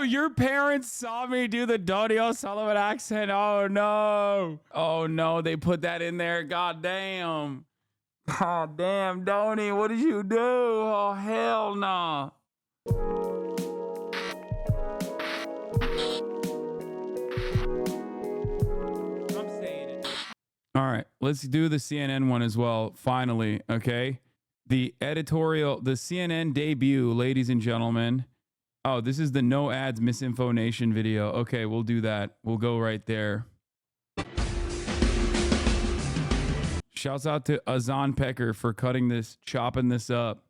no, your parents saw me do the Donie O'Sullivan accent. Oh no. Oh no, they put that in there. God damn. God damn, Donie, what did you do? Oh hell no. I'm saying it. All right, let's do the CNN one as well, finally, okay? The editorial, the CNN debut, ladies and gentlemen. Oh, this is the no ads MisinfoNation video. Okay, we'll do that. We'll go right there. Shouts out to Hasan Piker for cutting this, chopping this up.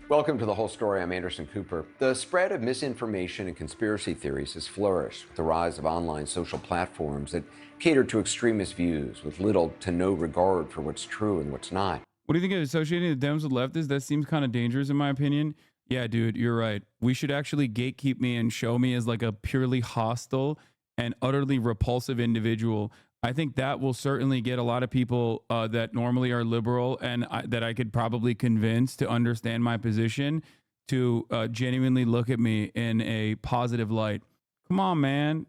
Welcome to The Whole Story. I'm Anderson Cooper. The spread of misinformation and conspiracy theories has flourished with the rise of online social platforms that cater to extremist views with little to no regard for what's true and what's not. What do you think of associating the Dems with leftists? That seems kind of dangerous in my opinion. Yeah, dude, you're right. We should actually gatekeep me and show me as like a purely hostile and utterly repulsive individual. I think that will certainly get a lot of people that normally are liberal and that I could probably convince to understand my position to genuinely look at me in a positive light. Come on, man.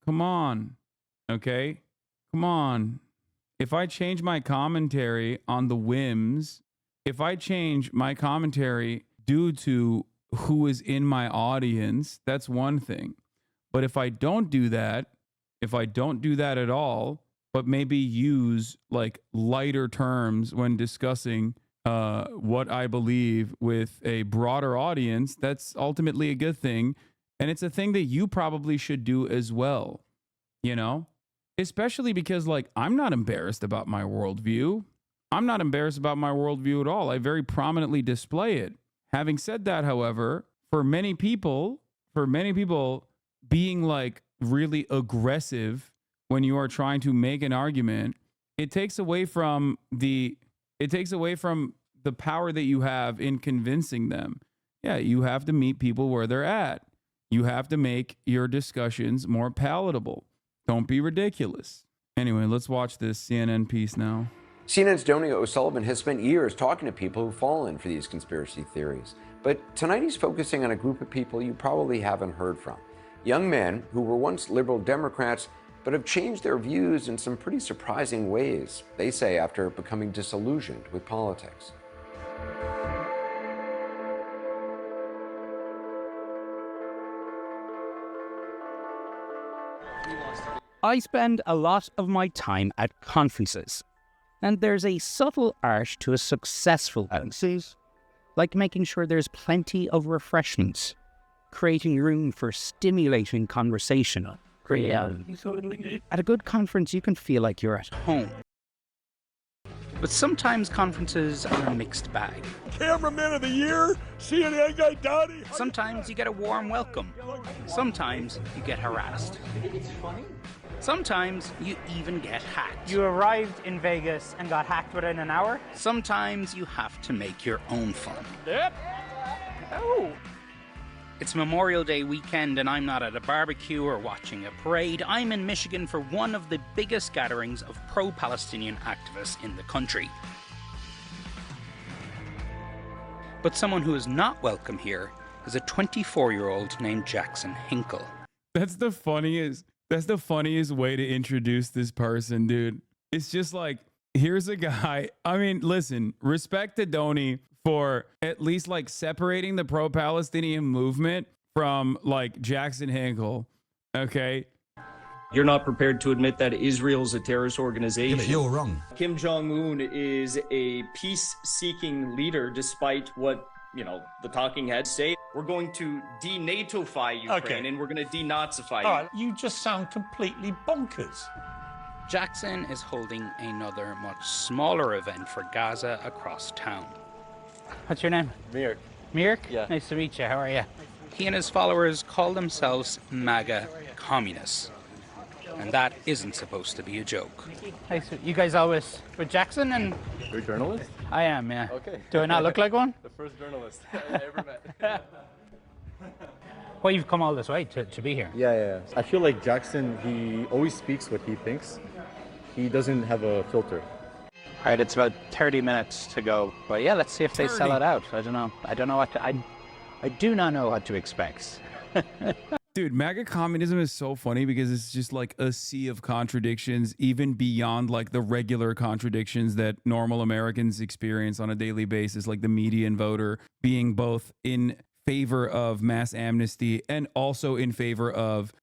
Come on. Okay? Come on. If I change my commentary on the whims, if I change my commentary due to who is in my audience, that's one thing. But if I don't do that, at all, but maybe use like lighter terms when discussing what I believe with a broader audience, that's ultimately a good thing. And it's a thing that you probably should do as well, you know? Especially because like I'm not embarrassed about my worldview. I'm not embarrassed about my worldview at all. I very prominently display it. Having said that, however, for many people being like really aggressive when you are trying to make an argument, it takes away from the power that you have in convincing them. Yeah, you have to meet people where they're at. You have to make your discussions more palatable. Don't be ridiculous. Anyway, let's watch this CNN piece now. CNN's Donie O'Sullivan has spent years talking to people who've fallen for these conspiracy theories. But tonight he's focusing on a group of people you probably haven't heard from. Young men who were once liberal Democrats but have changed their views in some pretty surprising ways, they say, after becoming disillusioned with politics. I spend a lot of my time at conferences, and there's a subtle art to a successful conference, like making sure there's plenty of refreshments, creating room for stimulating conversation. At a good conference, you can feel like you're at home. But sometimes conferences are a mixed bag. Cameraman of the year, CNN guy Donie. Sometimes you get a warm welcome. Sometimes you get harassed. Sometimes you even get hacked. You arrived in Vegas and got hacked within an hour? Sometimes you have to make your own fun. Yep. Oh. It's Memorial Day weekend and I'm not at a barbecue or watching a parade. I'm in Michigan for one of the biggest gatherings of pro-Palestinian activists in the country. But someone who is not welcome here is a 24-year-old named Jackson Hinkle. That's the funniest way to introduce this person, dude. It's just like, here's a guy. I mean, listen, respect to Donie for at least like separating the pro-Palestinian movement from like Jackson Hinkle. Okay. You're not prepared to admit that Israel's a terrorist organization. Yeah, but you're wrong. Kim Jong-un is a peace-seeking leader, despite what, the talking heads say. We're going to de-NATO-fy Ukraine, and we're going to de-Nazify you. You just sound completely bonkers. Jackson is holding another much smaller event for Gaza across town. What's your name? Mirk. Mirk? Yeah. Nice to meet you. How are you? He and his followers call themselves MAGA communists. And that isn't supposed to be a joke. Nice. You guys always with Jackson and... You're a journalist? I am, yeah. Okay. Do I not look like one? The first journalist I ever met. Well, you've come all this way to be here. Yeah. I feel like Jackson, he always speaks what he thinks. He doesn't have a filter. All right, it's about 30 minutes to go. But yeah, let's see if they sell it out. I don't know what to... I do not know what to expect. Dude, MAGA communism is so funny because it's just like a sea of contradictions, even beyond like the regular contradictions that normal Americans experience on a daily basis, like the median voter being both in favor of mass amnesty and also in favor of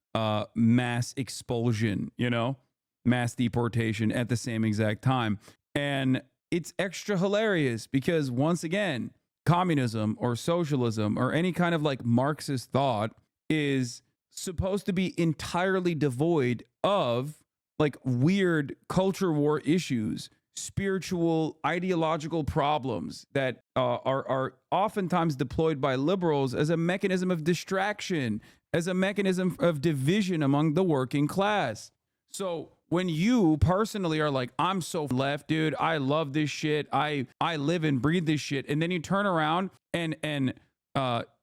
mass expulsion, you know, mass deportation at the same exact time. And it's extra hilarious because once again, communism or socialism or any kind of like Marxist thought is supposed to be entirely devoid of like weird culture war issues, spiritual, ideological problems that are oftentimes deployed by liberals as a mechanism of distraction, as a mechanism of division among the working class. So when you personally are like, I'm so left, dude, I love this shit, I live and breathe this shit, and then you turn around and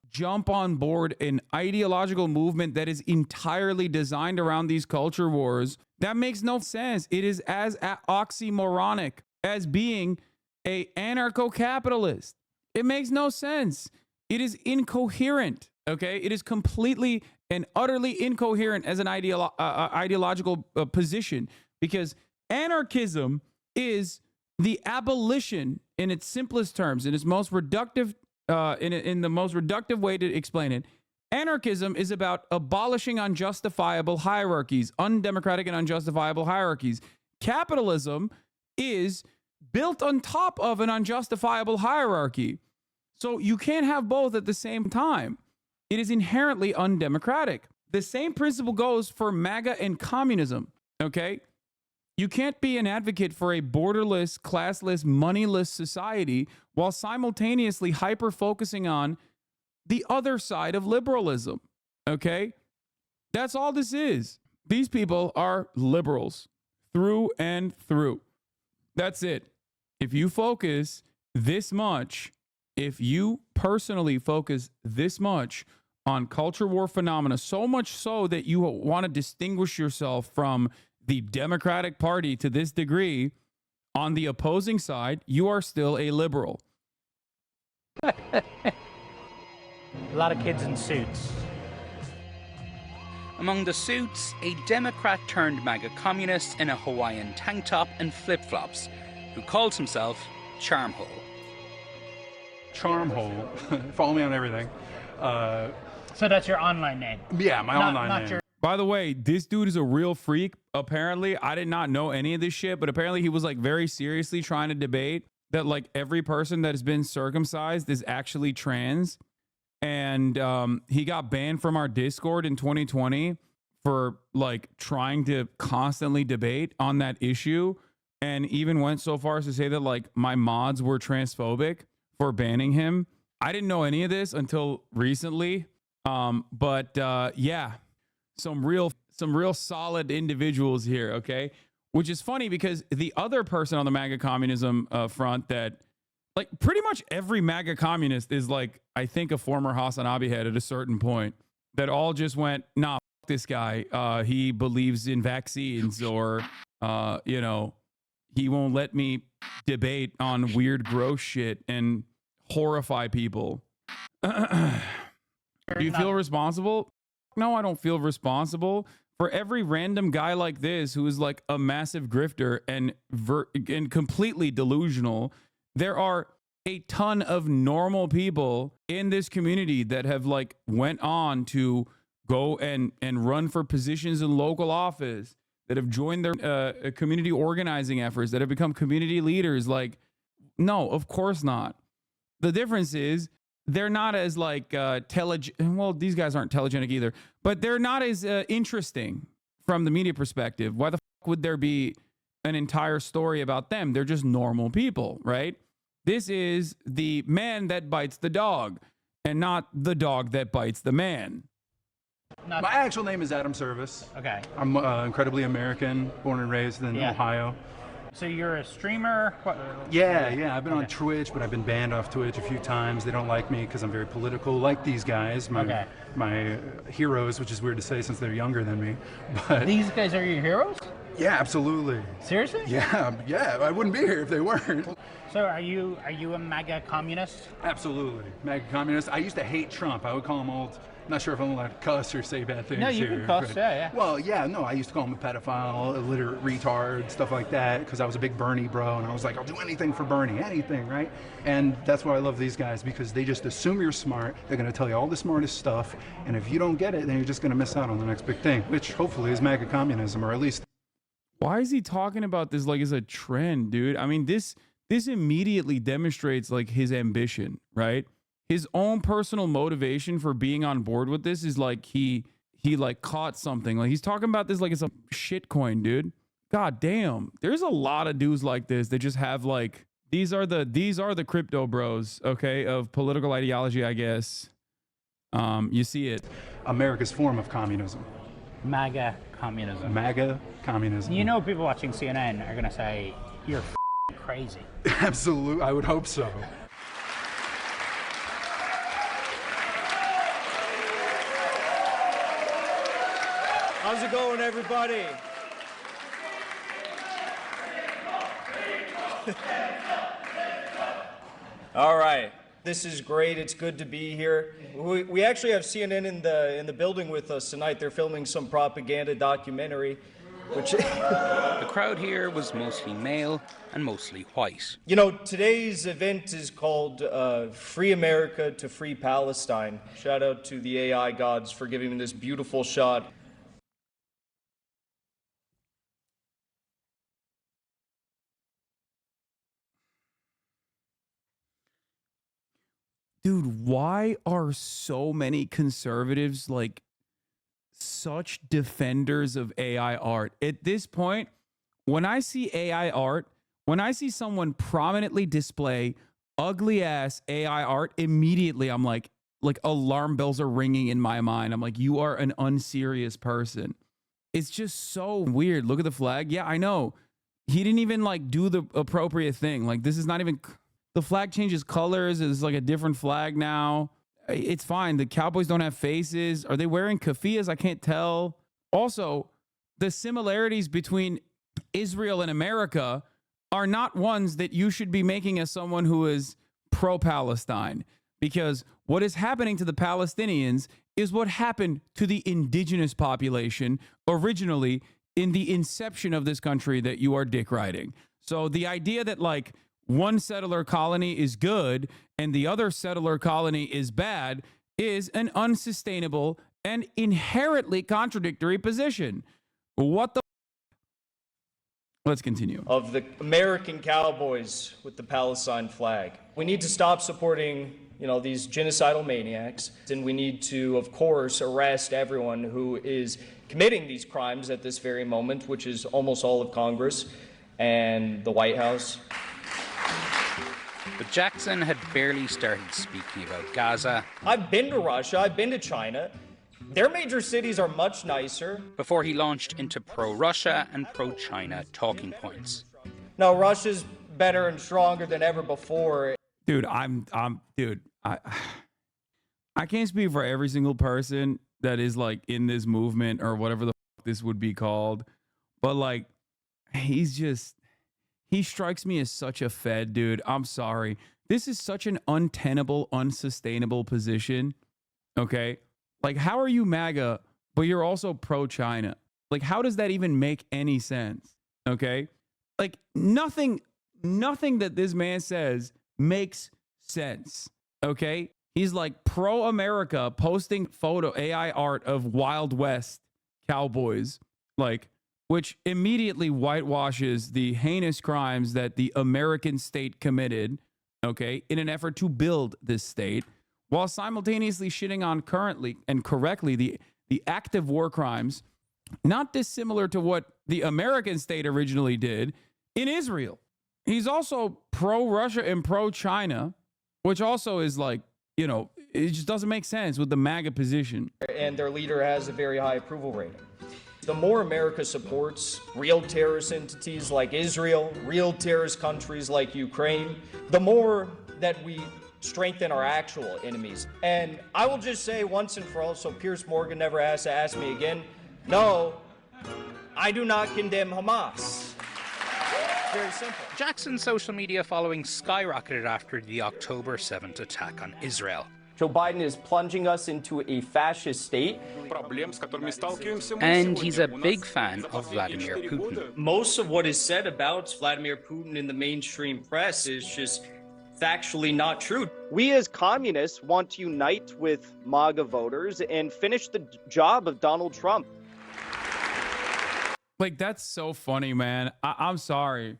jump on board an ideological movement that is entirely designed around these culture wars, that makes no sense. It is as oxymoronic as being a anarcho-capitalist. It makes no sense. It is incoherent, okay? It is completely and utterly incoherent as an ideological position, because anarchism is the abolition in its simplest terms, in its most reductive in the most reductive way to explain it. Anarchism is about abolishing unjustifiable hierarchies, undemocratic and unjustifiable hierarchies. Capitalism is built on top of an unjustifiable hierarchy. So you can't have both at the same time. It is inherently undemocratic. The same principle goes for MAGA and communism, okay? You can't be an advocate for a borderless, classless, moneyless society while simultaneously hyper-focusing on the other side of liberalism, okay? That's all this is. These people are liberals through and through. That's it. If you focus this much, if you personally focus this much on culture war phenomena, so much so that you want to distinguish yourself from the Democratic Party to this degree, on the opposing side, you are still a liberal. A lot of kids in suits. Among the suits, a Democrat turned MAGA communist in a Hawaiian tank top and flip-flops, who calls himself Charmhole. Charmhole. Follow me on everything. So that's your online name? Yeah, my online name. By the way, this dude is a real freak. Apparently, I did not know any of this shit, but apparently he was like very seriously trying to debate that like every person that has been circumcised is actually trans. And he got banned from our Discord in 2020 for like trying to constantly debate on that issue, and even went so far as to say that like my mods were transphobic for banning him. I didn't know any of this until recently. But yeah, some real solid individuals here, okay? Which is funny because the other person on the MAGA communism front that like pretty much every MAGA communist is like, I think a former Hasanabi head at a certain point, that all just went, nah, fuck this guy. He believes in vaccines, or, you know, he won't let me debate on weird gross shit and horrify people. Do you feel responsible? No, I don't feel responsible. For every random guy like this who is like a massive grifter and completely delusional, there are a ton of normal people in this community that have like went on to go and run for positions in local office, that have joined their community organizing efforts, that have become community leaders. Like, no, of course not. The difference is they're not as like well, these guys aren't telegenic either, but they're not as interesting from the media perspective. Why the fuck would there be an entire story about them? They're just normal people, right? This is the man that bites the dog, and not the dog that bites the man. My actual name is Adam Service. Okay. I'm incredibly American, born and raised in Ohio. So you're a streamer? What? Yeah. I've been on Twitch, but I've been banned off Twitch a few times. They don't like me because I'm very political, like these guys, my heroes, which is weird to say since they're younger than me. But these guys are your heroes? Yeah, absolutely. Seriously? Yeah. I wouldn't be here if they weren't. So are you a MAGA communist? Absolutely. MAGA communist. I used to hate Trump. I would call him old. I'm not sure if I'm allowed to cuss or say bad things. No, you here, can cuss, but, yeah. Well, yeah, no, I used to call him a pedophile, illiterate retard, stuff like that, because I was a big Bernie bro, and I was like, I'll do anything for Bernie, anything, right? And that's why I love these guys, because they just assume you're smart. They're going to tell you all the smartest stuff, and if you don't get it, then you're just going to miss out on the next big thing, which hopefully is MAGA communism, or at least. Why is he talking about this like as a trend, dude? I mean, this immediately demonstrates like his ambition, right? His own personal motivation for being on board with this is like he like caught something. Like he's talking about this like it's a shit coin, dude. God damn. There's a lot of dudes like this that just have like these are the crypto bros, okay, of political ideology, I guess. You see it. America's form of communism. MAGA communism. MAGA communism. You know, people watching CNN are going to say, you're crazy. Absolutely. I would hope so. How's it going, everybody? All right. This is great. It's good to be here. We actually have CNN in the building with us tonight. They're filming some propaganda documentary, which the crowd here was mostly male and mostly white. You know, today's event is called Free America to Free Palestine. Shout out to the AI gods for giving me this beautiful shot. Dude, why are so many conservatives like such defenders of AI art? At this point, when I see AI art, when I see someone prominently display ugly ass AI art, immediately I'm like alarm bells are ringing in my mind. I'm like, you are an unserious person. It's just so weird. Look at the flag. Yeah, I know. He didn't even like do the appropriate thing. Like this is not even... The flag changes colors. It's like a different flag now. It's fine. The Cowboys don't have faces. Are they wearing keffiyehs? I can't tell. Also, the similarities between Israel and America are not ones that you should be making as someone who is pro-Palestine. Because what is happening to the Palestinians is what happened to the indigenous population originally in the inception of this country that you are dick riding. So the idea that like one settler colony is good and the other settler colony is bad is an unsustainable and inherently contradictory position. What the... Let's continue. Of the American Cowboys with the Palestine flag. We need to stop supporting, you know, these genocidal maniacs, and we need to, of course, arrest everyone who is committing these crimes at this very moment, which is almost all of Congress and the White House. But Jackson had barely started speaking about Gaza. I've been to Russia, I've been to China. Their major cities are much nicer. Before he launched into pro-Russia and pro-China talking points. No, Russia's better and stronger than ever before. Dude, I can't speak for every single person that is like in this movement or whatever the fuck this would be called. But like, he strikes me as such a fed, dude. I'm sorry. This is such an untenable, unsustainable position. Okay? Like, how are you MAGA, but you're also pro-China? Like, how does that even make any sense? Okay? Like, nothing that this man says makes sense. Okay? He's like pro-America, posting photo AI art of Wild West cowboys, like, which immediately whitewashes the heinous crimes that the American state committed, okay, in an effort to build this state, while simultaneously shitting on currently and correctly the active war crimes, not dissimilar to what the American state originally did in Israel. He's also pro-Russia and pro-China, which also is like, you know, it just doesn't make sense with the MAGA position. And their leader has a very high approval rating. The more America supports real terrorist entities like Israel, real terrorist countries like Ukraine, the more that we strengthen our actual enemies. And I will just say once and for all, so Piers Morgan never has to ask me again, no, I do not condemn Hamas. very simple. Jackson's social media following skyrocketed after the October 7th attack on Israel. Joe Biden is plunging us into a fascist state. And he's a big fan of Vladimir Putin. Most of what is said about Vladimir Putin in the mainstream press is just factually not true. We as communists want to unite with MAGA voters and finish the job of Donald Trump. Like, that's so funny, man. I'm sorry.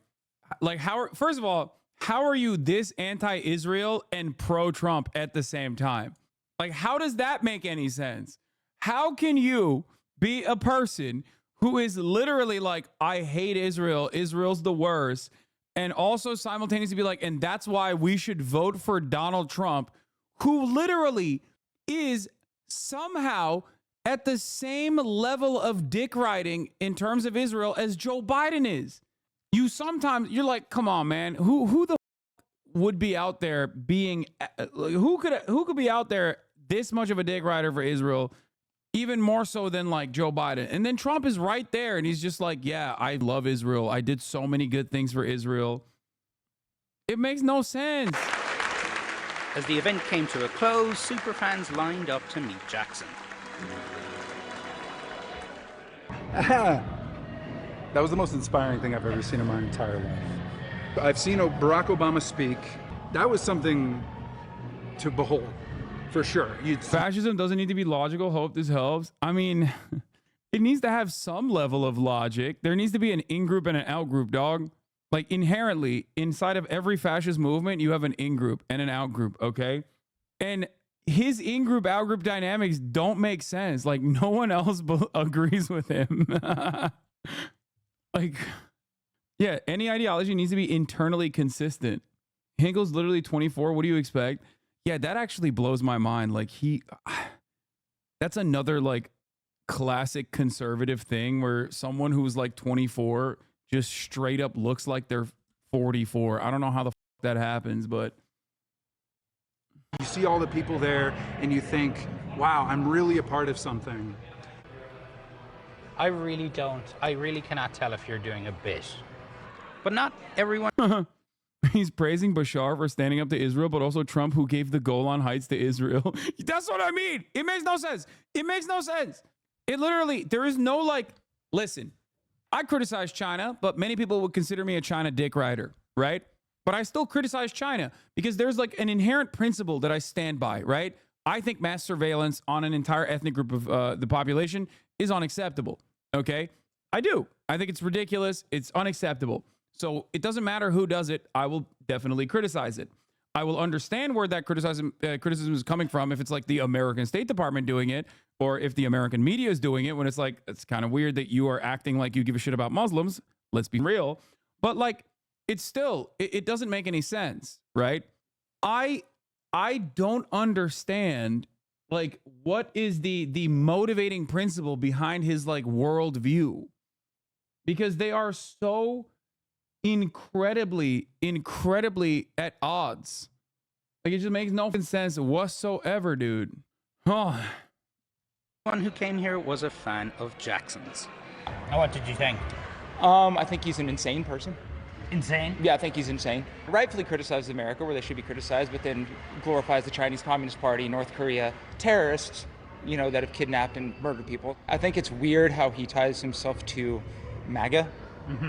Like, first of all, how are you this anti-Israel and pro-Trump at the same time? Like, how does that make any sense? How can you be a person who is literally like, I hate Israel, Israel's the worst, and also simultaneously be like, and that's why we should vote for Donald Trump, who literally is somehow at the same level of dick riding in terms of Israel as Joe Biden is? You're like, come on, man. Who the would be out there being, who could be out there this much of a dick rider for Israel, even more so than like Joe Biden? And then Trump is right there and he's just like, yeah, I love Israel. I did so many good things for Israel. It makes no sense. As the event came to a close, superfans lined up to meet Jackson. That was the most inspiring thing I've ever seen in my entire life. I've seen Barack Obama speak. That was something to behold, for sure. Fascism doesn't need to be logical. Hope this helps. I mean, it needs to have some level of logic. There needs to be an in-group and an out-group, dog. Like, inherently, inside of every fascist movement, you have an in-group and an out-group, okay? And his in-group, out-group dynamics don't make sense. Like, no one else agrees with him. Like, yeah, any ideology needs to be internally consistent. Hinkle's literally 24. What do you expect? Yeah, that actually blows my mind. Like, that's another, like, classic conservative thing where someone who's, like, 24 just straight up looks like they're 44. I don't know how the fuck that happens, but you see all the people there and you think, wow, I'm really a part of something. I really don't. I really cannot tell if you're doing a bit. But not everyone. He's praising Bashar for standing up to Israel, but also Trump, who gave the Golan Heights to Israel. That's what I mean. It makes no sense. It makes no sense. It literally, there is no, like, listen, I criticize China, but many people would consider me a China dick rider, right? But I still criticize China because there's like an inherent principle that I stand by, right? I think mass surveillance on an entire ethnic group of the population is unacceptable, okay? I do. I think it's ridiculous. It's unacceptable. So it doesn't matter who does it. I will definitely criticize it. I will understand where that criticism is coming from if it's like the American State Department doing it, or if the American media is doing it, when it's like, it's kind of weird that you are acting like you give a shit about Muslims. Let's be real. But like, it's still, it doesn't make any sense, right? I don't understand, like, what is the motivating principle behind his like worldview, because they are so incredibly at odds. Like, it just makes no sense whatsoever, dude. Oh. One who came here was a fan of Jackson's. Now, what did you think? I think he's an insane person. Insane? Yeah, I think he's insane. Rightfully criticizes America where they should be criticized, but then glorifies the Chinese Communist Party, North Korea, terrorists, you know, that have kidnapped and murdered people. I think it's weird how he ties himself to MAGA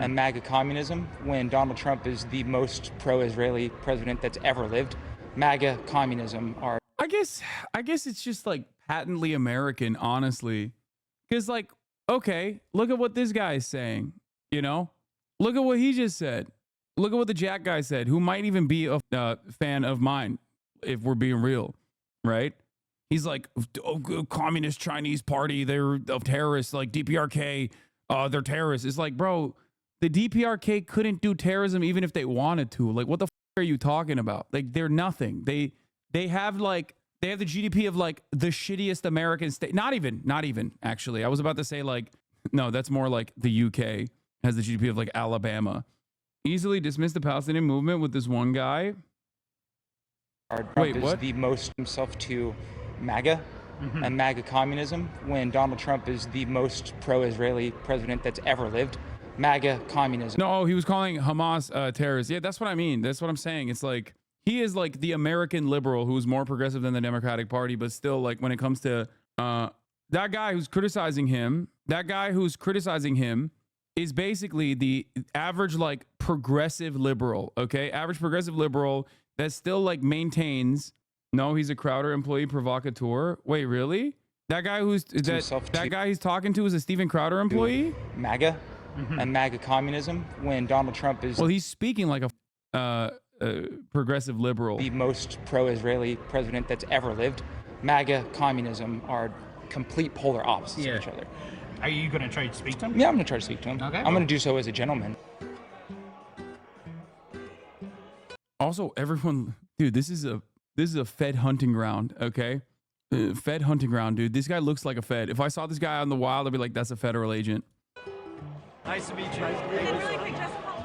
and MAGA communism when Donald Trump is the most pro-Israeli president that's ever lived. MAGA communism are... I guess it's just like patently American, honestly. Because like, okay, look at what this guy is saying, you know? Look at what he just said. Look at what the Jack guy said, who might even be a fan of mine, if we're being real, right? He's like, oh, communist Chinese party, they're terrorists, like DPRK, they're terrorists. It's like, bro, the DPRK couldn't do terrorism even if they wanted to. Like, what the are you talking about? Like, they're nothing. They have like, they have the GDP of like the shittiest American state. Not even actually. I was about to say like, no, that's more like the UK has the GDP of like Alabama. Easily dismissed the Palestinian movement with this one guy. Wait, what? The most himself to MAGA and MAGA communism when Donald Trump is the most pro-Israeli president that's ever lived. MAGA communism. No, he was calling Hamas terrorists. Yeah, that's what I mean. That's what I'm saying. It's like he is like the American liberal who's more progressive than the Democratic Party, but still, like, when it comes to that guy who's criticizing him, is basically the average, like, progressive liberal, okay? Average progressive liberal that still, like, maintains, no, he's a Crowder employee provocateur. Wait, really? That guy that guy he's talking to is a Steven Crowder employee? MAGA and MAGA communism when Donald Trump is... Well, he's speaking like a progressive liberal. The most pro-Israeli president that's ever lived. MAGA communism are complete polar opposites of each other. Are you going to try to speak to him? Yeah, I'm going to try to speak to him. Okay. I'm going to do so as a gentleman. Also, everyone, dude, this is a Fed hunting ground, okay? Fed hunting ground, dude. This guy looks like a Fed. If I saw this guy out in the wild, I'd be like, that's a federal agent. Nice to meet you.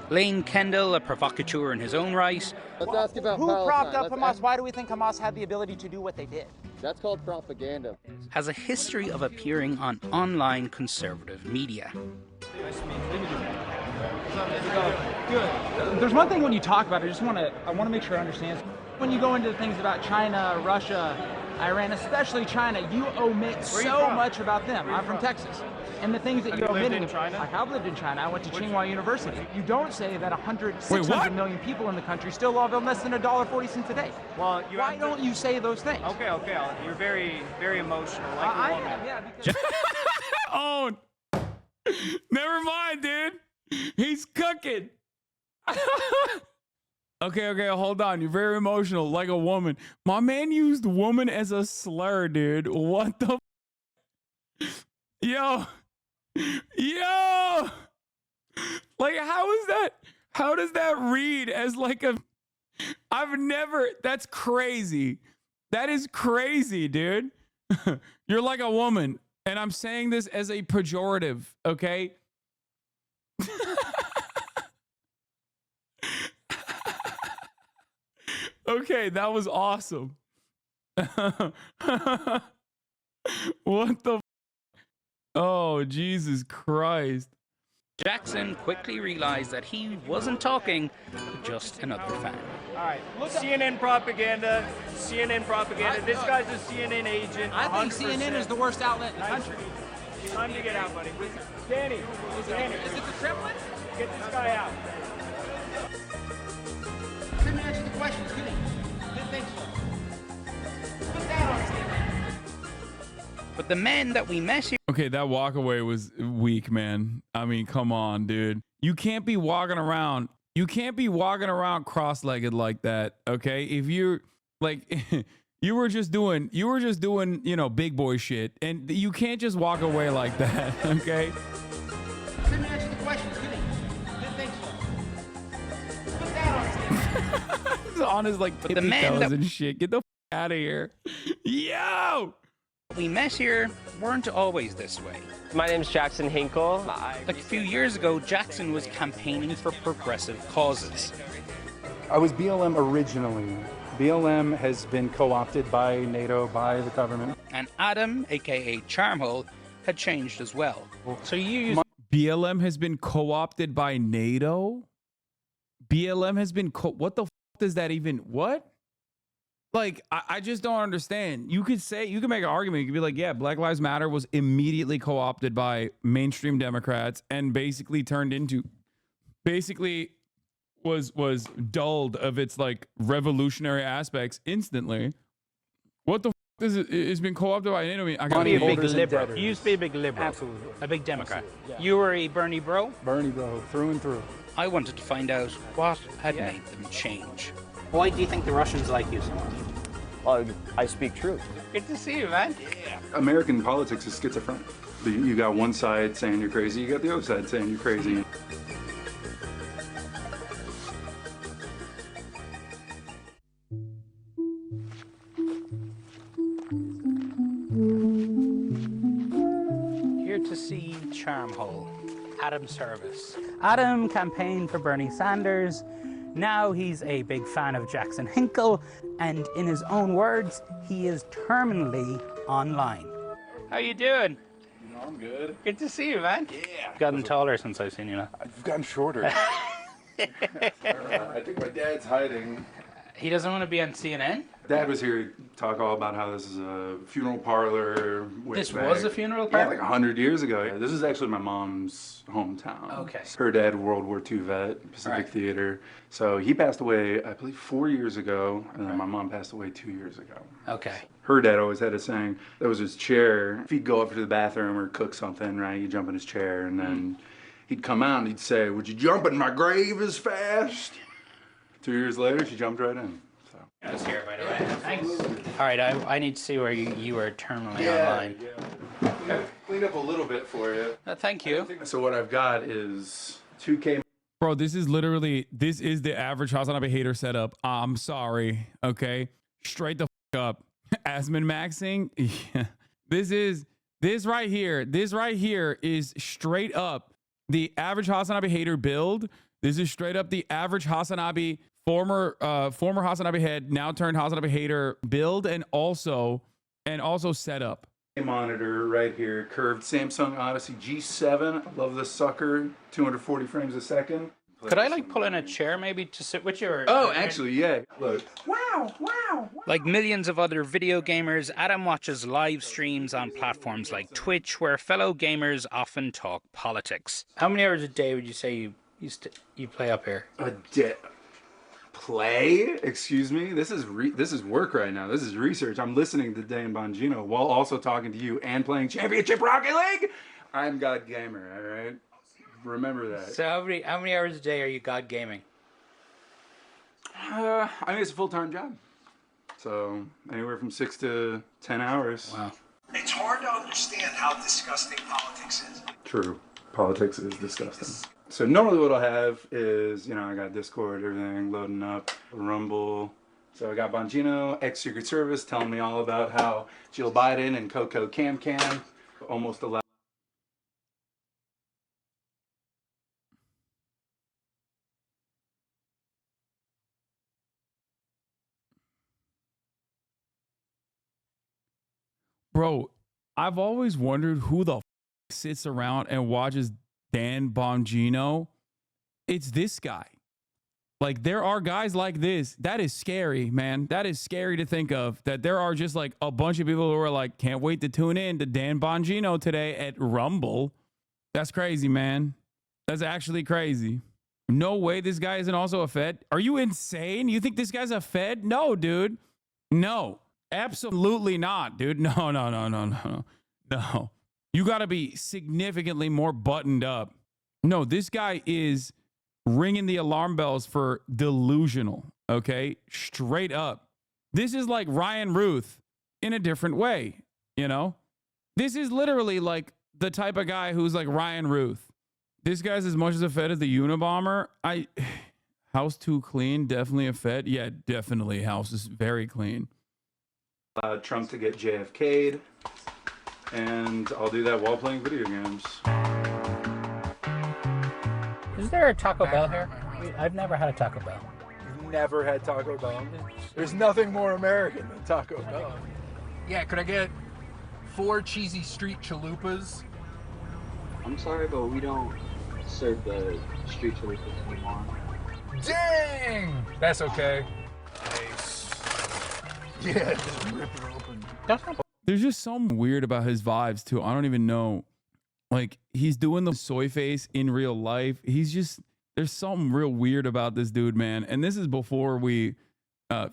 Lane Kendall, a provocateur in his own right. Let's ask about Who Palestine. propped up Hamas? Why do we think Hamas had the ability to do what they did? That's called propaganda. Has a history of appearing on online conservative media. Good. There's one thing when you talk about it, I want to make sure I understand. When you go into things about China, Russia, Iran, especially China, you omit so much about them. I'm from Texas. And the things that you're omitting, I have lived in China. I went to Tsinghua University. You don't say that 600 million people in the country still live on less than $1.40 a day. Well, why don't you say those things? Okay. You're very, very emotional. Like I am, yeah. Because Oh, never mind, dude. He's cooking. Okay, hold on. You're very emotional, like a woman. My man used woman as a slur, dude. What the? Yo. Like, how does that read as like a? That's crazy. That is crazy, dude. You're like a woman, and I'm saying this as a pejorative, okay? Okay, that was awesome. What the? Oh, Jesus Christ. Jackson quickly realized that he wasn't talking to just another fan. All right, CNN propaganda. This guy's a CNN agent. I think 100%. CNN is the worst outlet in the country. Time to get out, buddy. Danny. Is it the Kremlin? Get this guy out. Let me answer the question, didn't he? Didn't think so. Put that on CNN. But the men that we met here... Okay, that walk away was weak, man. I mean, come on, dude. You can't be walking around cross-legged like that, okay? If you're like you were just doing, you know, big boy shit, and you can't just walk away like that, okay? Let me answer the question, didn't he? Didn't think so. Put that on CNN. He's on his like But the man that and shit. Get the out of here. Yo! We met here weren't always this way. My name's Jackson Hinkle. Like a few years ago, Jackson was campaigning for progressive causes. I was BLM originally. BLM has been co-opted by NATO, by the government. And Adam, aka Charmhole, had changed as well. So you use BLM has been co-opted by NATO? BLM has been what the f does that even what? Like, I just don't understand. You could make an argument. You could be like, yeah, Black Lives Matter was immediately co-opted by mainstream Democrats and basically was dulled of its like revolutionary aspects instantly. What the f is it? It's been co-opted by NATO. I used to be a big liberal. You used to be a big liberal. Absolutely. A big Democrat. Yeah. You were a Bernie bro? Bernie bro, through and through. I wanted to find out what had made them change. Why do you think the Russians like you so much? Well, I speak truth. Good to see you, man. Yeah. American politics is schizophrenic. You got one side saying you're crazy, you got the other side saying you're crazy. Here to see Charmhole, Adam Service. Adam campaigned for Bernie Sanders. Now he's a big fan of Jackson Hinkle, and in his own words, he is terminally online. How you doing? No, I'm good. Good to see you, man. Yeah. You've gotten taller since I've seen you now. I've gotten shorter. I think my dad's hiding. He doesn't want to be on CNN? Dad was here to talk all about how this is a funeral parlor. This was a funeral parlor? Yeah, like 100 years ago. Yeah, this is actually my mom's hometown. Okay. Her dad, World War II vet, Pacific Theater. So he passed away, I believe, 4 years ago, and then my mom passed away 2 years ago. Okay. Her dad always had a saying, that was his chair. If he'd go up to the bathroom or cook something, right, he'd jump in his chair, and then he'd come out and he'd say, "Would you jump in my grave as fast?" 2 years later, she jumped right in. Just here, by the way. Thanks. All right, I need to see where you are terminally online. Yeah. Cleaned up a little bit for you. Thank you. So what I've got is 2K. Bro, this is the average Hasanabi hater setup. I'm sorry. Okay. Straight the up. Asmin maxing. Yeah. This right here is straight up the average Hasanabi hater build. This is straight up the average Hasanabi former Hasanabi head, now turned Hasanabi hater build, and also setup. Monitor right here, curved Samsung Odyssey G7. Love this sucker. 240 frames a second. Could I like pull in a chair maybe to sit with you? Or, oh, actually, yeah. Look. Wow. Like millions of other video gamers, Adam watches live streams on platforms like Twitch, where fellow gamers often talk politics. How many hours a day would you say you play up here? A day. Play? Excuse me? This is work right now. This is research. I'm listening to Dan Bongino while also talking to you and playing Championship Rocket League. I'm God Gamer, all right? Remember that. So how many hours a day are you God gaming? I mean, it's a full-time job. So anywhere from 6 to 10 hours. Wow. It's hard to understand how disgusting politics is. True. Politics is disgusting. So normally what I'll have is, I got Discord, everything loading up, Rumble. So I got Bongino, ex-Secret Service, telling me all about how Jill Biden and Coco Cam almost allowed. Bro, I've always wondered who the sits around and watches Dan Bongino. It's this guy. Like, there are guys like this. That is scary, man. That is scary to think of, that there are just like a bunch of people who are like, can't wait to tune in to Dan Bongino today at Rumble. That's crazy, man. That's actually crazy. No way this guy isn't also a Fed. Are you insane? You think this guy's a Fed? No, dude. No, absolutely not, dude. No. You got to be significantly more buttoned up. No, this guy is ringing the alarm bells for delusional, okay? Straight up. This is like Ryan Ruth in a different way, This is literally like the type of guy who's like Ryan Ruth. This guy's as much as a Fed as the Unabomber. House too clean, definitely a Fed. Yeah, definitely. House is very clean. Trump to get JFK'd. And I'll do that while playing video games. Is there a Taco Bell here? I've never had a Taco Bell. You've never had Taco Bell? There's nothing more American than Taco Bell. Yeah, could I get 4 cheesy street chalupas? I'm sorry, but we don't serve the street chalupas anymore. Dang! That's okay. Nice. Yeah, just rip it open. There's just something weird about his vibes too. I don't even know. Like, he's doing the soy face in real life. There's something real weird about this dude, man. And this is before we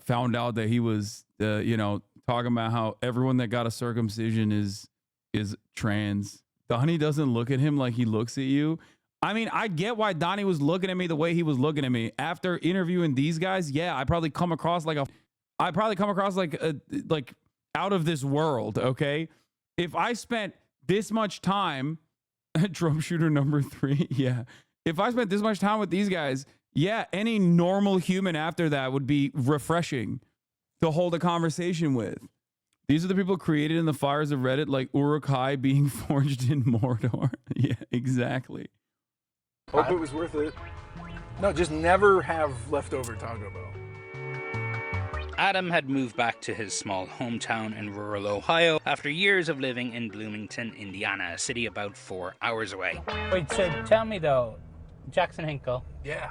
found out that he was, talking about how everyone that got a circumcision is trans. Donnie doesn't look at him like he looks at you. I mean, I get why Donnie was looking at me the way he was looking at me. After interviewing these guys, yeah, I probably come across like out of this world, okay? If I spent this much time, drum shooter number 3, yeah. If I spent this much time with these guys, yeah, any normal human after that would be refreshing to hold a conversation with. These are the people created in the fires of Reddit, like Uruk-hai being forged in Mordor. Yeah, exactly. Hope it was worth it. No, just never have leftover Taco Bell. Adam had moved back to his small hometown in rural Ohio after years of living in Bloomington, Indiana, a city about 4 hours away. Wait, so tell me though, Jackson Hinkle. Yeah.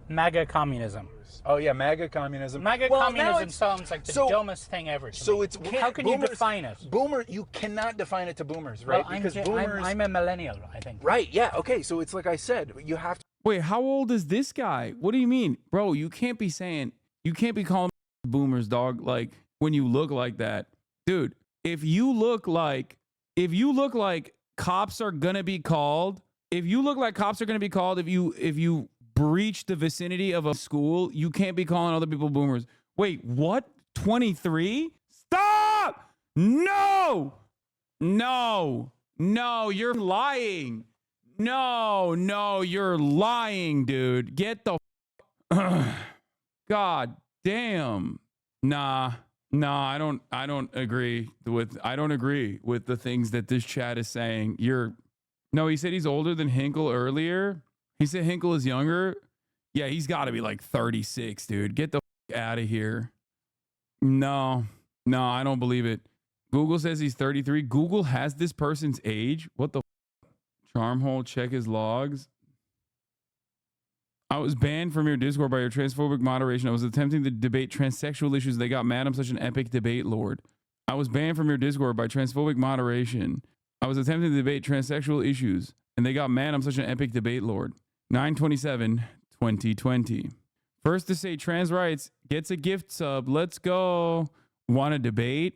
MAGA communism. Oh yeah, MAGA communism. MAGA communism sounds like the dumbest thing ever. So it's how can you define it? Boomer, you cannot define it to boomers, right? Well, because boomers. I'm a millennial, I think. Right. Yeah. Okay. So it's like I said, you have to. Wait, how old is this guy? What do you mean, bro? You can't be calling boomers, dog. Like when you look like that, dude. If you look like cops are gonna be called, if you breach the vicinity of a school, you can't be calling other people boomers. Wait, what? 23? Stop! No, you're lying. No, you're lying, dude. Get the God damn. Nah, I don't agree with the things that this chat is saying. No, he said he's older than Hinkle earlier. He said Hinkle is younger. Yeah, he's got to be like 36, dude. Get the out of here. No, I don't believe it. Google says he's 33. Google has this person's age. What the Charmhole, check his logs. I was banned from your Discord by your transphobic moderation. I was attempting to debate transsexual issues. They got mad. I'm such an epic debate lord. I was banned from your Discord by transphobic moderation. I was attempting to debate transsexual issues, and they got mad. I'm such an epic debate lord. 9/27/2020. First to say trans rights gets a gift sub. Let's go. Want to debate?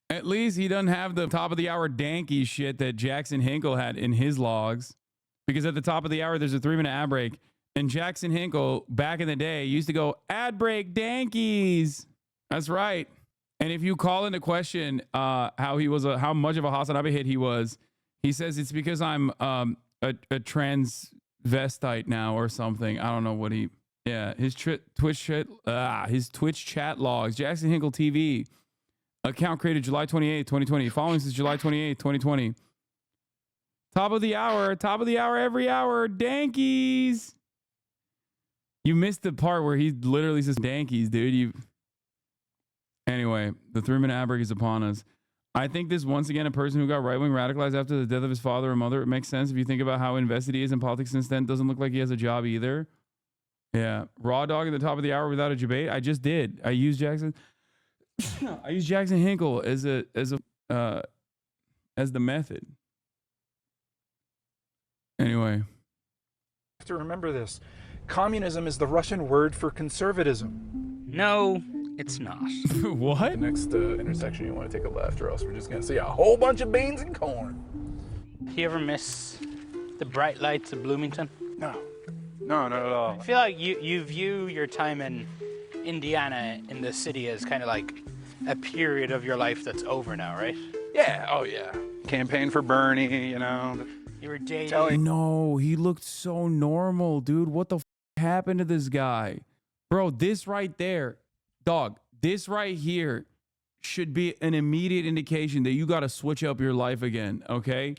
At least he doesn't have the top of the hour danky shit that Jackson Hinkle had in his logs. Because at the top of the hour, there's a 3-minute ad break. And Jackson Hinkle, back in the day, used to go, ad dankies. That's right. And if you call into question how much of a Hasanabi hit he was, he says it's because I'm a transvestite now or something. I don't know what his Twitch chat logs. Jackson Hinkle TV. Account created July 28, 2020. Following since July 28, 2020. Top of the hour every hour. Dankies. You missed the part where he literally says dankies, dude. Anyway, the 3-minute ad break is upon us. I think this once again a person who got right-wing radicalized after the death of his father or mother. It makes sense if you think about how invested he is in politics since then. Doesn't look like he has a job either. Yeah. Raw dog at the top of the hour without a debate. I just did. I used Jackson Hinkle as the method. Anyway. You have to remember this. Communism is the Russian word for conservatism. No, it's not. What? The next intersection, you want to take a left, or else we're just going to see a whole bunch of beans and corn. Do you ever miss the bright lights of Bloomington? No, not at all. I feel like you view your time in Indiana in the city as kind of like a period of your life that's over now, right? Yeah, oh yeah. Campaign for Bernie, you know. You were dating. No, he looked so normal, dude. What the happened to this guy? Bro, this right there, dog, this right here should be an immediate indication that you got to switch up your life again, okay?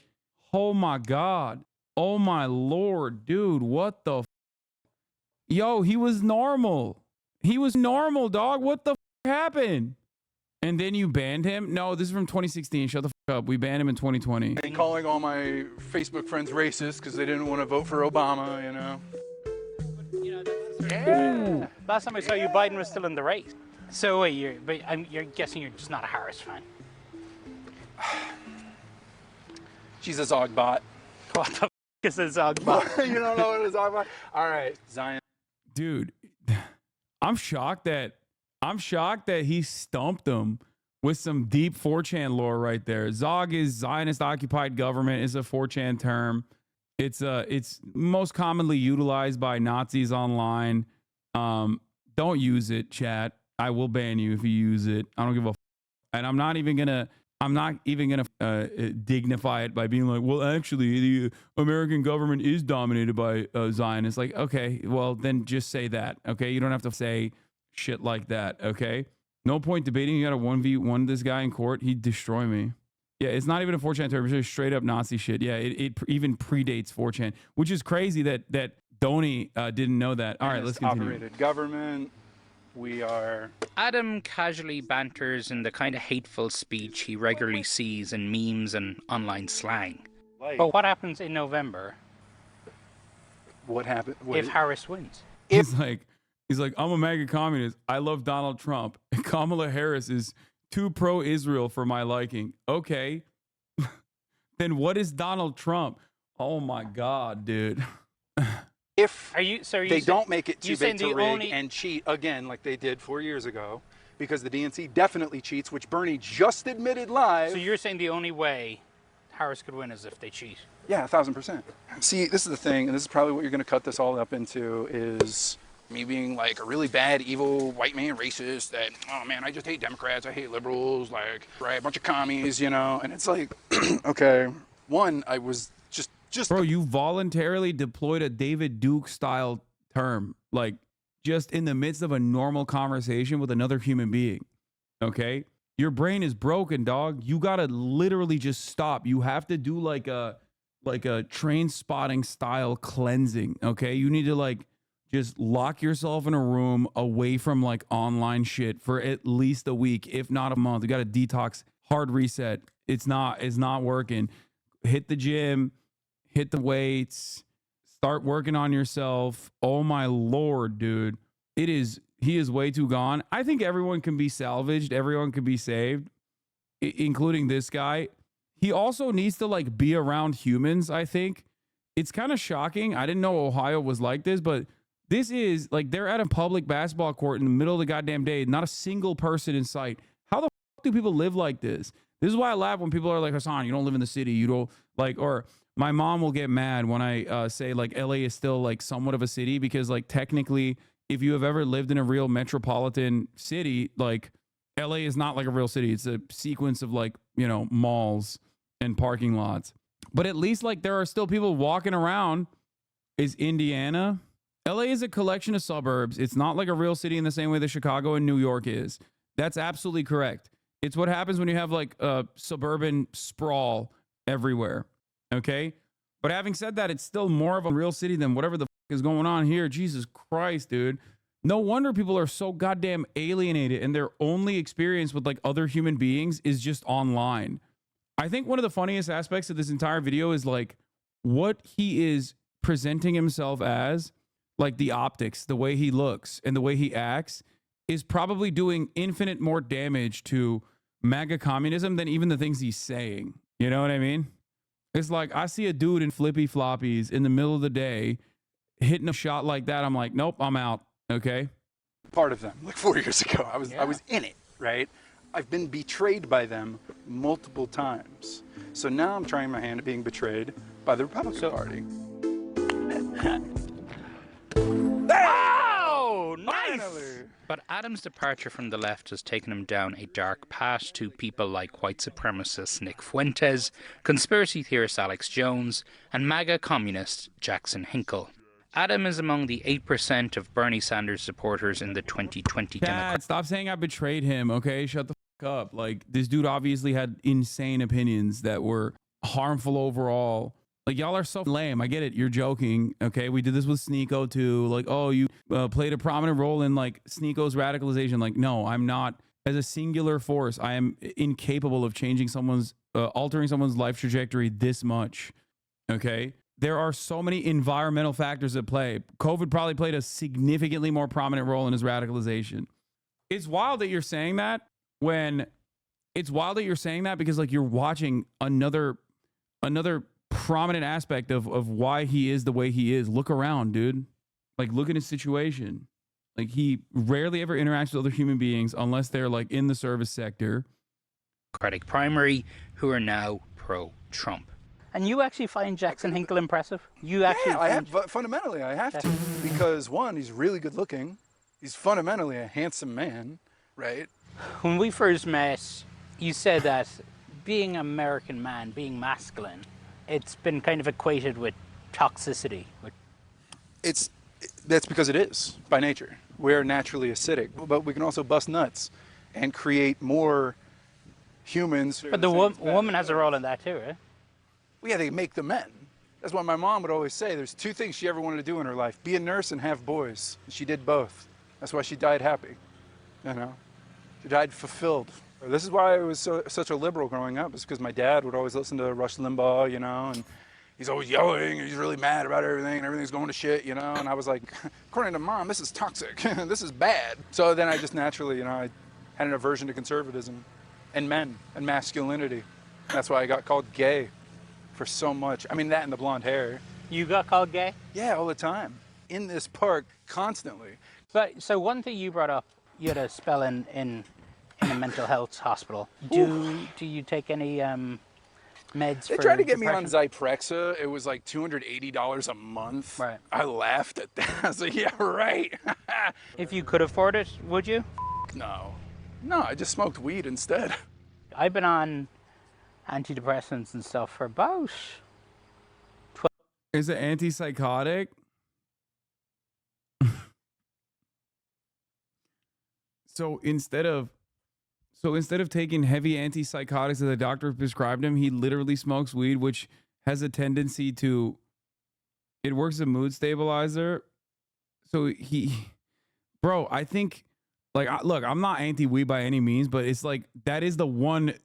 Oh my God. Oh my Lord, dude, what the Yo, he was normal. He was normal, dog. What the happened? And then you banned him? No, this is from 2016. Shut the up. We banned him in 2020. And calling all my Facebook friends racist because they didn't want to vote for Obama, you know. Yeah. Last time I saw you, Biden was still in the race. So wait, you're guessing you're just not a Harris fan. She's a Zogbot. What the is a Zogbot? You don't know what a Zogbot? All right, Zion. Dude, I'm shocked that he stumped him with some deep 4chan lore right there. Zog is Zionist occupied government. Is a 4chan term. It's most commonly utilized by Nazis online. Don't use it, chat. I will ban you if you use it. I don't give a and I'm not even gonna dignify it by being like, well, actually, the American government is dominated by Zionists. Like, okay, well, then just say that. Okay, you don't have to say shit like that. Okay, no point debating. You got to 1v1 this guy in court. He'd destroy me. Yeah, it's not even a 4chan term. It's just straight up Nazi shit. Yeah, it even predates 4chan, which is crazy that Donie didn't know that. All right, let's continue. Operated government. We are... Adam casually banters in the kind of hateful speech he regularly sees in memes and online slang. But what happens in November? What happened? If Harris wins? He's like, I'm a MAGA communist. I love Donald Trump. Kamala Harris is too pro-Israel for my liking. Okay. Then what is Donald Trump? Oh my God, dude. If they don't make it too big to rig and cheat again like they did 4 years ago, because the DNC definitely cheats, which Bernie just admitted live. So you're saying the only way Harris could win is if they cheat? Yeah, 1,000%. See, this is the thing, and this is probably what you're going to cut this all up into, is me being like a really bad, evil, white man racist that, oh man, I just hate Democrats, I hate liberals, like, right, a bunch of commies, you know, and it's like, okay, one, I was just bro, you voluntarily deployed a David Duke style term, like just in the midst of a normal conversation with another human being. Okay, your brain is broken, dog. You gotta literally just stop. You have to do like a train spotting style cleansing. Okay, you need to like just lock yourself in a room away from like online shit for at least a week, if not a month. You got to detox, hard reset. It's not working. Hit the gym. Hit the weights, start working on yourself. Oh my Lord, dude. He is way too gone. I think everyone can be salvaged. Everyone can be saved, including this guy. He also needs to like be around humans, I think. It's kind of shocking. I didn't know Ohio was like this, but this is like they're at a public basketball court in the middle of the goddamn day. Not a single person in sight. How the fuck do people live like this? This is why I laugh when people are like, Hasan, you don't live in the city. You don't like, or my mom will get mad when I say like LA is still like somewhat of a city, because like technically if you have ever lived in a real metropolitan city, like LA is not like a real city. It's a sequence of like, you know, malls and parking lots. But at least like there are still people walking around. Is Indiana? LA is a collection of suburbs. It's not like a real city in the same way that Chicago and New York is. That's absolutely correct. It's what happens when you have like a suburban sprawl everywhere. Okay. But having said that, it's still more of a real city than whatever the fuck is going on here. Jesus Christ, dude. No wonder people are so goddamn alienated and their only experience with like other human beings is just online. I think one of the funniest aspects of this entire video is like what he is presenting himself as, like the optics, the way he looks and the way he acts is probably doing infinite more damage to MAGA communism than even the things he's saying. You know what I mean? It's like I see a dude in flippy floppies in the middle of the day hitting a shot like that. I'm like, nope, I'm out. Okay. Part of them, like 4 years ago, I was in it, right? I've been betrayed by them multiple times. So now I'm trying my hand at being betrayed by the Republican Party. Oh, nice! But Adam's departure from the left has taken him down a dark path to people like white supremacist Nick Fuentes, conspiracy theorist Alex Jones, and MAGA communist Jackson Hinkle. Adam is among the 8% of Bernie Sanders supporters in the 2020 Democratic. Stop saying I betrayed him, okay? Shut the fuck up. Like, this dude obviously had insane opinions that were harmful overall. Like, y'all are so lame. I get it. You're joking, okay? We did this with Sneeko, too. Like, oh, you played a prominent role in, like, Sneeko's radicalization. Like, no, I'm not. As a singular force, I am incapable of changing someone's, altering someone's life trajectory this much, okay? There are so many environmental factors at play. COVID probably played a significantly more prominent role in his radicalization. It's wild that you're saying that because like you're watching another prominent aspect of why he is the way he is. Look around, dude. Like look at his situation. Like he rarely ever interacts with other human beings unless they're like in the service sector. Democratic primary who are now pro-Trump. And you actually find Jackson Hinkle impressive? You actually? Yeah, fundamentally I have to, because one, he's really good looking. He's fundamentally a handsome man, right? When we first met, you said that being an American man, being masculine, it's been kind of equated with toxicity. That's because it is by nature. We're naturally acidic, but we can also bust nuts and create more humans. But the woman has a role in that too, right? Well, yeah, they make the men. That's what my mom would always say. There's two things she ever wanted to do in her life: be a nurse and have boys. She did both. That's why she died happy, you know? She died fulfilled. This is why I was such a liberal growing up, is because my dad would always listen to Rush Limbaugh, you know, and he's always yelling, and he's really mad about everything, and everything's going to shit, you know, and I was like, according to Mom, this is toxic, this is bad. So then I just naturally, you know, I had an aversion to conservatism and men and masculinity. That's why I got called gay for so much. I mean, that and the blonde hair. You got called gay? Yeah, all the time. In this park, constantly. But so one thing you brought up, you had a spell in a mental health hospital. Do you take any meds? They tried to get me on Zyprexa. It was like $280 a month. Right. I laughed at that. I was like, yeah, right. If you could afford it, would you? No. No, I just smoked weed instead. I've been on antidepressants and stuff for about 12. Is it antipsychotic? So instead of taking heavy antipsychotics that the doctor prescribed him, he literally smokes weed, which has a tendency to, it works as a mood stabilizer. So bro, I think, like, look, I'm not anti-weed by any means, but it's like, that is the one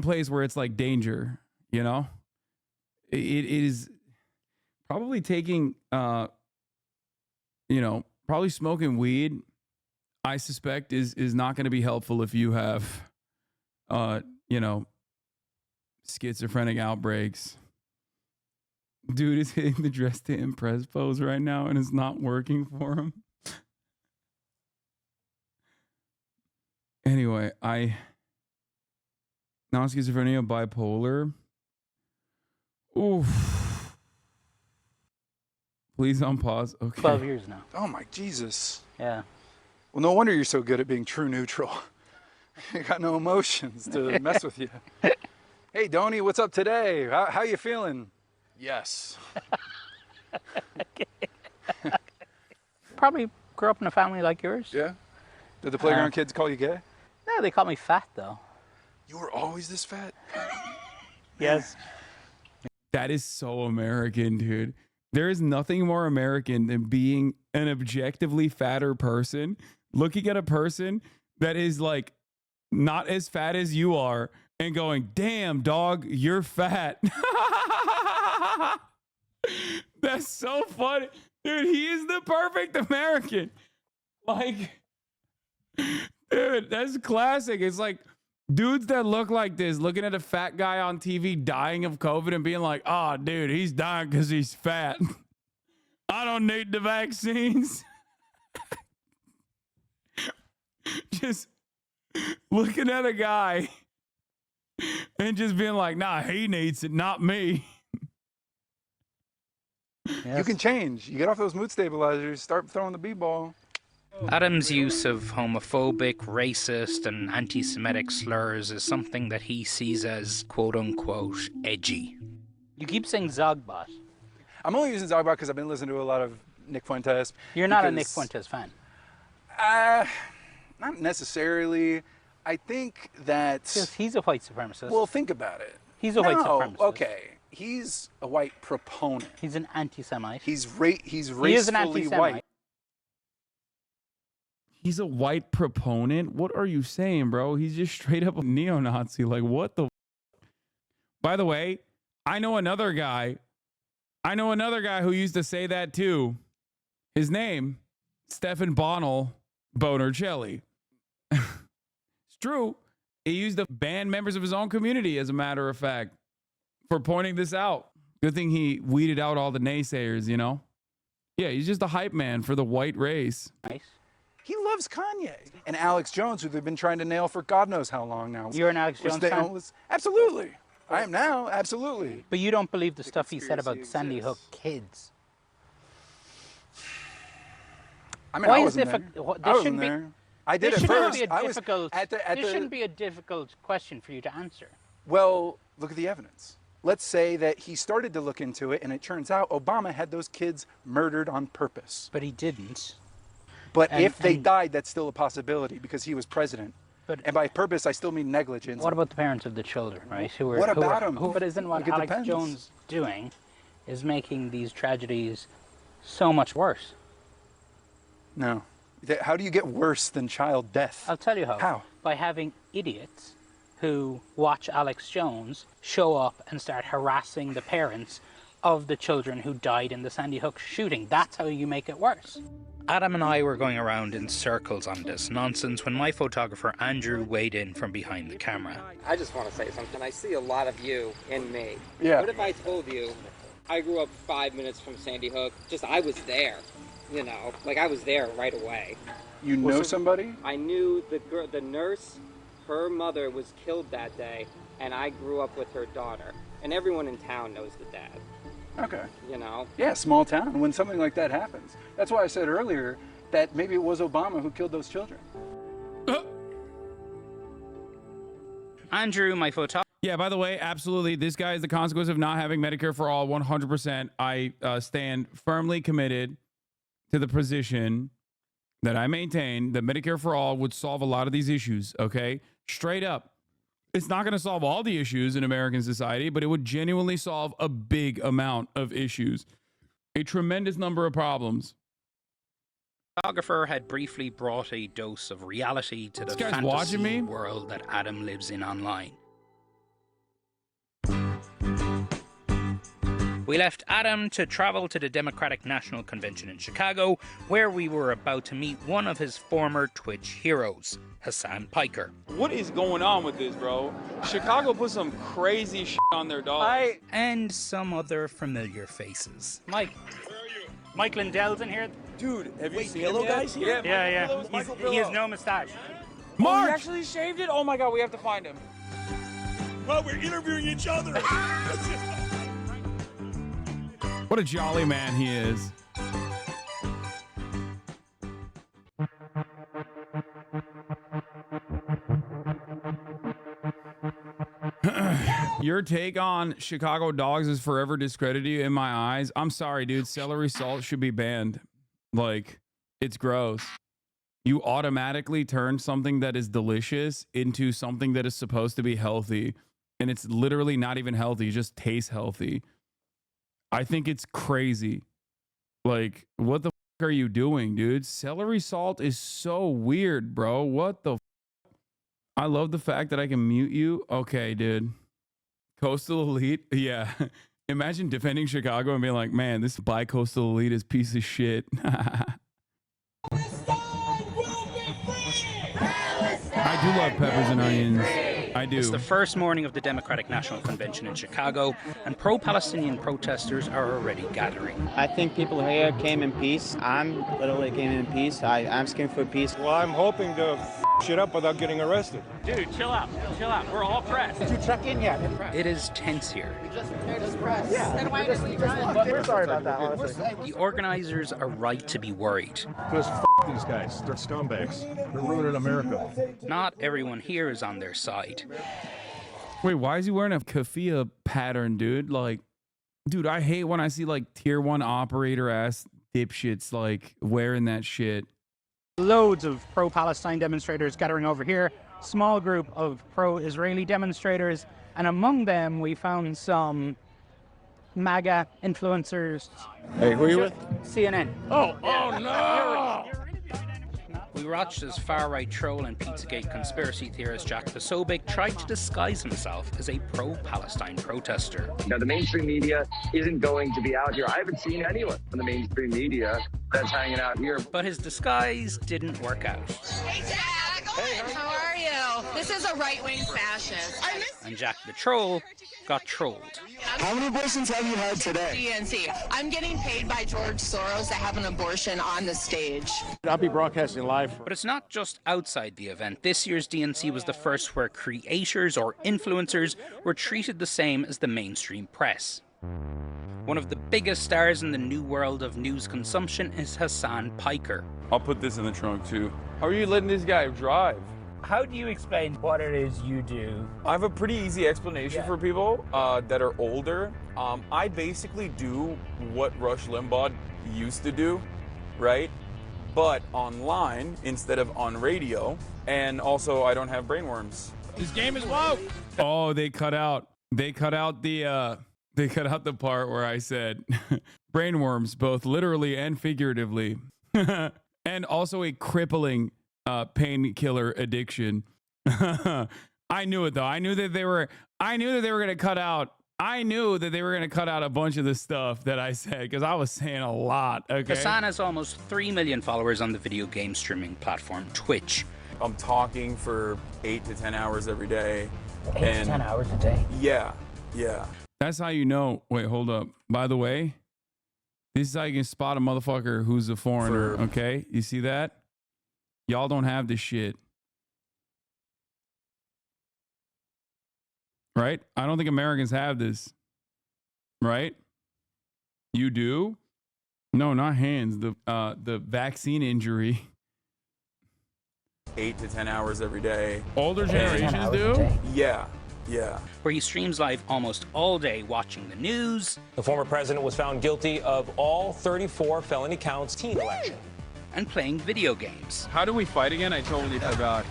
place where it's like danger, you know? It is probably taking, you know, probably smoking weed, I suspect is not going to be helpful if you have, you know, schizophrenic outbreaks. Dude is hitting the dress to impress pose right now and it's not working for him. Anyway, non-schizophrenia, bipolar. Oof. Please unpause. Okay. 12 years now. Oh my Jesus. Yeah. Well, no wonder you're so good at being true neutral. You got no emotions to mess with you. Hey, Donie, what's up today? How you feeling? Yes. Probably grew up in a family like yours. Yeah? Did the playground kids call you gay? No, they call me fat, though. You were always this fat? Yes. That is so American, dude. There is nothing more American than being an objectively fatter person, looking at a person that is like not as fat as you are and going, damn, dog, you're fat. That's so funny. Dude, he is the perfect American. Like, dude, that's classic. It's like dudes that look like this, looking at a fat guy on TV dying of COVID and being like, oh, dude, he's dying because he's fat. I don't need the vaccines. Just looking at a guy and just being like, nah, he needs it, not me. Yes. You can change. You get off those mood stabilizers, start throwing the b-ball. Adam's use of homophobic, racist, and anti-Semitic slurs is something that he sees as quote-unquote edgy. You keep saying Zogbot. I'm only using Zogbot because I've been listening to a lot of Nick Fuentes. You're not a Nick Fuentes fan? Not necessarily. I think that... Because he's a white supremacist. Well, think about it. He's a white supremacist. Okay. He's a white proponent. He's an anti-Semite. He's racefully white. He's a white proponent? What are you saying, bro? He's just straight up a neo-Nazi. Like, what the... By the way, I know another guy who used to say that too. His name, Stefan Bonnell Bonercelli. It's true. He used to ban members of his own community, as a matter of fact, for pointing this out. Good thing he weeded out all the naysayers, you know? Yeah, he's just a hype man for the white race. Nice. He loves Kanye. And Alex Jones, who they've been trying to nail for God knows how long now. You're an Alex Jones fan? Absolutely. I am now, absolutely. But you don't believe the stuff he said about Sandy Hook kids? I mean, I wasn't there. I did at first. This shouldn't be a difficult question for you to answer. Well, look at the evidence. Let's say that he started to look into it, and it turns out Obama had those kids murdered on purpose. But he didn't. But if they died, that's still a possibility because he was president. And by purpose, I still mean negligence. What about the parents of the children, right? What about them? But isn't what Alex Jones doing is making these tragedies so much worse? No. How do you get worse than child death? I'll tell you how. How? By having idiots who watch Alex Jones show up and start harassing the parents of the children who died in the Sandy Hook shooting. That's how you make it worse. Adam and I were going around in circles on this nonsense when my photographer Andrew weighed in from behind the camera. I just want to say something. I see a lot of you in me. Yeah. What if I told you I grew up 5 minutes from Sandy Hook? I was there, you know, like I was there right away. You know somebody? I knew the nurse, her mother was killed that day, and I grew up with her daughter. And everyone in town knows the dad. Okay. You know? Yeah, small town, when something like that happens. That's why I said earlier that maybe it was Obama who killed those children. Andrew, my photographer. Yeah, by the way, absolutely. This guy is the consequence of not having Medicare for all 100%. I stand firmly committed to the position that I maintain that Medicare for all would solve a lot of these issues, okay? Straight up. It's not going to solve all the issues in American society, but it would genuinely solve a big amount of issues. A tremendous number of problems. Photographer had briefly brought a dose of reality to the This guy's watching me? world that Adam lives in online. We left Adam to travel to the Democratic National Convention in Chicago, where we were about to meet one of his former Twitch heroes, Hasan Piker. What is going on with this, bro? Chicago put some crazy shit on their dogs. And some other familiar faces. Mike. Where are you? Mike Lindell's in here. Dude, have you seen Pillow him yet? Guy's here? Yeah. He has no mustache. Oh, he actually shaved it? Oh my god, we have to find him. Well, we're interviewing each other. What a jolly man he is. Your take on Chicago dogs is forever discredited in my eyes. I'm sorry, dude. Celery salt should be banned. Like, it's gross. You automatically turn something that is delicious into something that is supposed to be healthy. And it's literally not even healthy. It just tastes healthy. I think it's crazy. Like, what the fuck are you doing, dude? Celery salt is so weird, bro. What the fuck? I love the fact that I can mute you. Okay, dude. Coastal Elite. Yeah. Imagine defending Chicago and being like, man, this bi-coastal elite is piece of shit. I do love peppers and onions. I do. It's the first morning of the Democratic National Convention in Chicago, and pro-Palestinian protesters are already gathering. I think people here came in peace. I'm literally came in peace. I'm asking for peace. Well, I'm hoping to shit up without getting arrested. Dude, chill out. Chill out. We're all pressed. Did you check in yet? It is tense here. Yeah. We're sorry about that, honestly. The organizers are right to be worried. Because these guys. They're scumbags. They're ruining America. Not everyone here is on their side. Wait, why is he wearing a keffiyeh pattern, dude? Like, dude, I hate when I see like tier 1 operator ass dipshits like wearing that shit. Loads of pro-Palestine demonstrators gathering over here. Small group of pro-Israeli demonstrators. And among them, we found some MAGA influencers. Hey, who are you with? CNN. Oh no! We watched as far-right troll and Pizzagate conspiracy theorist Jack Posobiec tried to disguise himself as a pro-Palestine protester. Now, the mainstream media isn't going to be out here. I haven't seen anyone from the mainstream media that's hanging out here. But his disguise didn't work out. Hey, Jack! How are you? This is a right-wing fascist. And Jack the troll got trolled. How many abortions have you had today? DNC. I'm getting paid by George Soros to have an abortion on the stage. I'll be broadcasting live. But it's not just outside the event. This year's DNC was the first where creators or influencers were treated the same as the mainstream press. One of the biggest stars in the new world of news consumption is Hasan Piker. I'll put this in the trunk too. How are you letting this guy drive? How do you explain what it is you do? I have a pretty easy explanation for people that are older. I basically do what Rush Limbaugh used to do, right? But online instead of on radio. And also, I don't have brainworms. This game is woke. Oh, they cut out the part where I said brainworms, both literally and figuratively. and also a crippling painkiller addiction. I knew it though. I knew that they were going to cut out. I knew that they were going to cut out a bunch of the stuff that I said because I was saying a lot. Okay. Hasan has almost 3 million followers on the video game streaming platform Twitch. I'm talking for 8 to 10 hours every day. 8 to 10 hours a day? Yeah, yeah. That's how you know. Wait, hold up. By the way, this is how you can spot a motherfucker who's a foreigner, okay? You see that? Y'all don't have this shit. Right? I don't think Americans have this. Right? You do? No, not hands. The vaccine injury. 8 to 10 hours every day. Older generations do? Yeah, yeah. Where he streams live almost all day watching the news. The former president was found guilty of all 34 felony counts teen election. And playing video games. How do we fight again? I totally forgot.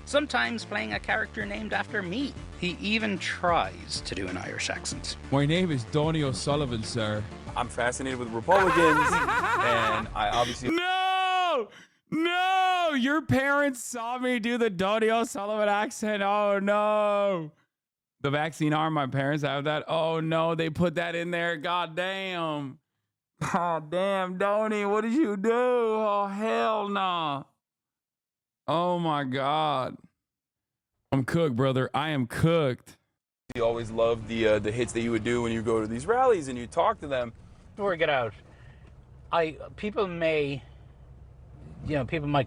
Sometimes playing a character named after me. He even tries to do an Irish accent. My name is Donie O'Sullivan, sir. I'm fascinated with Republicans, and I obviously... No! Your parents saw me do the Donie O'Sullivan accent. Oh, no. The vaccine arm, my parents have that. Oh, no, they put that in there. God damn. Oh, damn, Donie, what did you do? Oh, hell no. Oh, my God. I'm cooked, brother. I am cooked. You always loved the hits that you would do when you go to these rallies and you talk to them. Before we get out, people might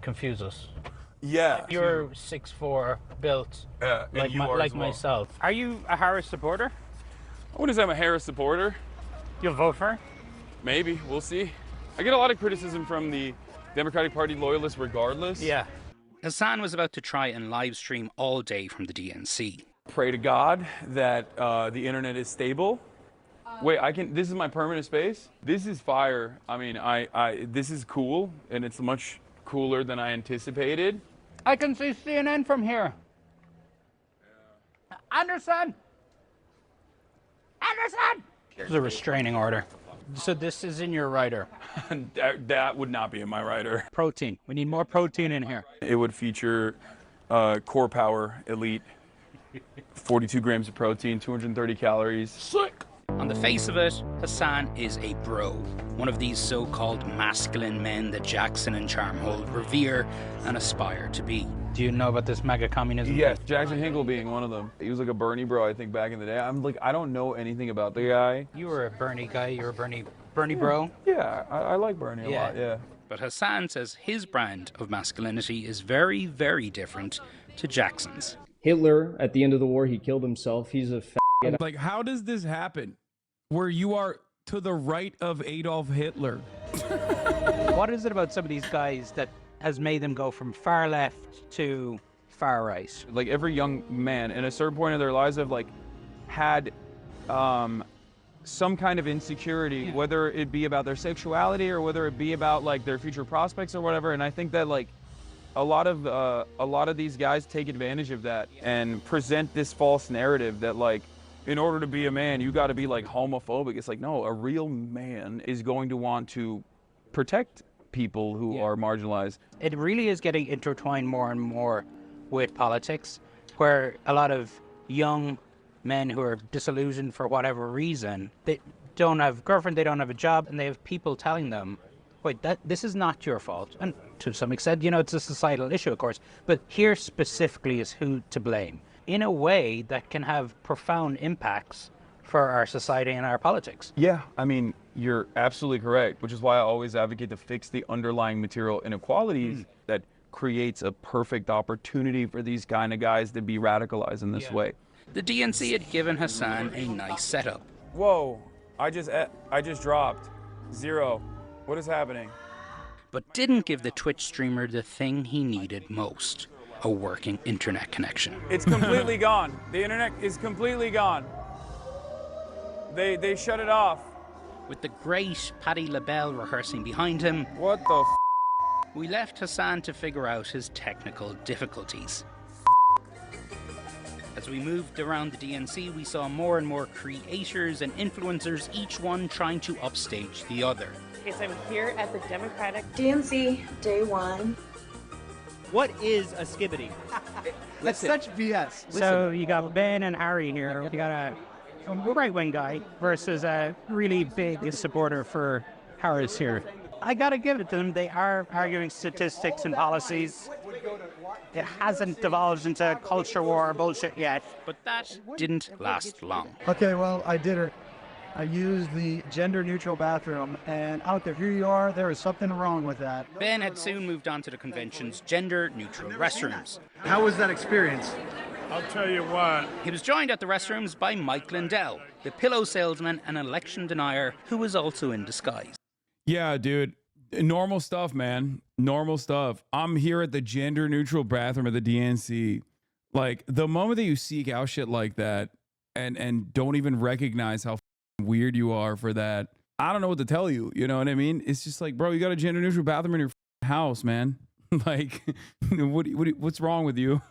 confuse us. Yeah. You're 6'4", built like myself. Are you a Harris supporter? I wouldn't say I'm a Harris supporter. You'll vote for her? Maybe. We'll see. I get a lot of criticism from the Democratic Party loyalists regardless. Yeah. Hasan was about to try and live stream all day from the DNC. Pray to God that the internet is stable. Wait, this is my permanent space? This is fire. I mean, this is cool, and it's much cooler than I anticipated. I can see CNN from here. Anderson! There's a restraining order. So this is in your writer. That would not be in my writer. Protein. We need more protein in here. It would feature Core Power Elite, 42 grams of protein, 230 calories. Sick! On the face of it, Hasan is a bro. One of these so-called masculine men that Jackson and Charmhold revere and aspire to be. Do you know about this MAGA communism? Yes, Jackson Hinkle being one of them. He was like a Bernie bro, I think, back in the day. I don't know anything about the guy. You were a Bernie guy. You were a Bernie bro? Yeah, I like Bernie a lot, yeah. But Hasan says his brand of masculinity is very, very different to Jackson's. Hitler, at the end of the war, he killed himself. He's a faggot. Like, how does this happen? Where you are to the right of Adolf Hitler. What is it about some of these guys that has made them go from far left to far right? Like every young man at a certain point in their lives have like had some kind of insecurity, whether it be about their sexuality or whether it be about like their future prospects or whatever. And I think that like a lot of these guys take advantage of that and present this false narrative that like, in order to be a man, you got to be like homophobic. It's like, no, a real man is going to want to protect people who are marginalized. It really is getting intertwined more and more with politics, where a lot of young men who are disillusioned for whatever reason, they don't have a girlfriend, they don't have a job, and they have people telling them, wait, this is not your fault. And to some extent, it's a societal issue, of course, but here specifically is who to blame, in a way that can have profound impacts for our society and our politics. Yeah, I mean, you're absolutely correct, which is why I always advocate to fix the underlying material inequalities that creates a perfect opportunity for these kind of guys to be radicalized in this way. The DNC had given Hasan a nice setup. Whoa, I just dropped 0. What is happening? But didn't give the Twitch streamer the thing he needed most, a working internet connection. It's completely gone. The internet is completely gone. They shut it off. With the great Patti LaBelle rehearsing behind him, what the we left Hasan to figure out his technical difficulties. As we moved around the DNC, we saw more and more creators and influencers, each one trying to upstage the other. Okay, so I'm here at the Democratic DNC Day 1. What is a skibbity? That's such BS. So you got Ben and Harry here. You got a right-wing guy versus a really big supporter for Harris here. I gotta give it to them. They are arguing statistics and policies. It hasn't divulged into culture war bullshit yet. But that didn't last long. Okay, well, I did it. I used the gender-neutral bathroom, and out there, here you are, there is something wrong with that. Ben had soon moved on to the convention's gender-neutral restrooms. How was that experience? I'll tell you what. He was joined at the restrooms by Mike Lindell, the pillow salesman and election denier who was also in disguise. Yeah, dude. Normal stuff, man. Normal stuff. I'm here at the gender-neutral bathroom at the DNC. Like, the moment that you seek out shit like that and don't even recognize how weird you are for that, I don't know what to tell you. You know what I mean? It's just like, bro, you got a gender-neutral bathroom in your house, man. Like, what's wrong with you?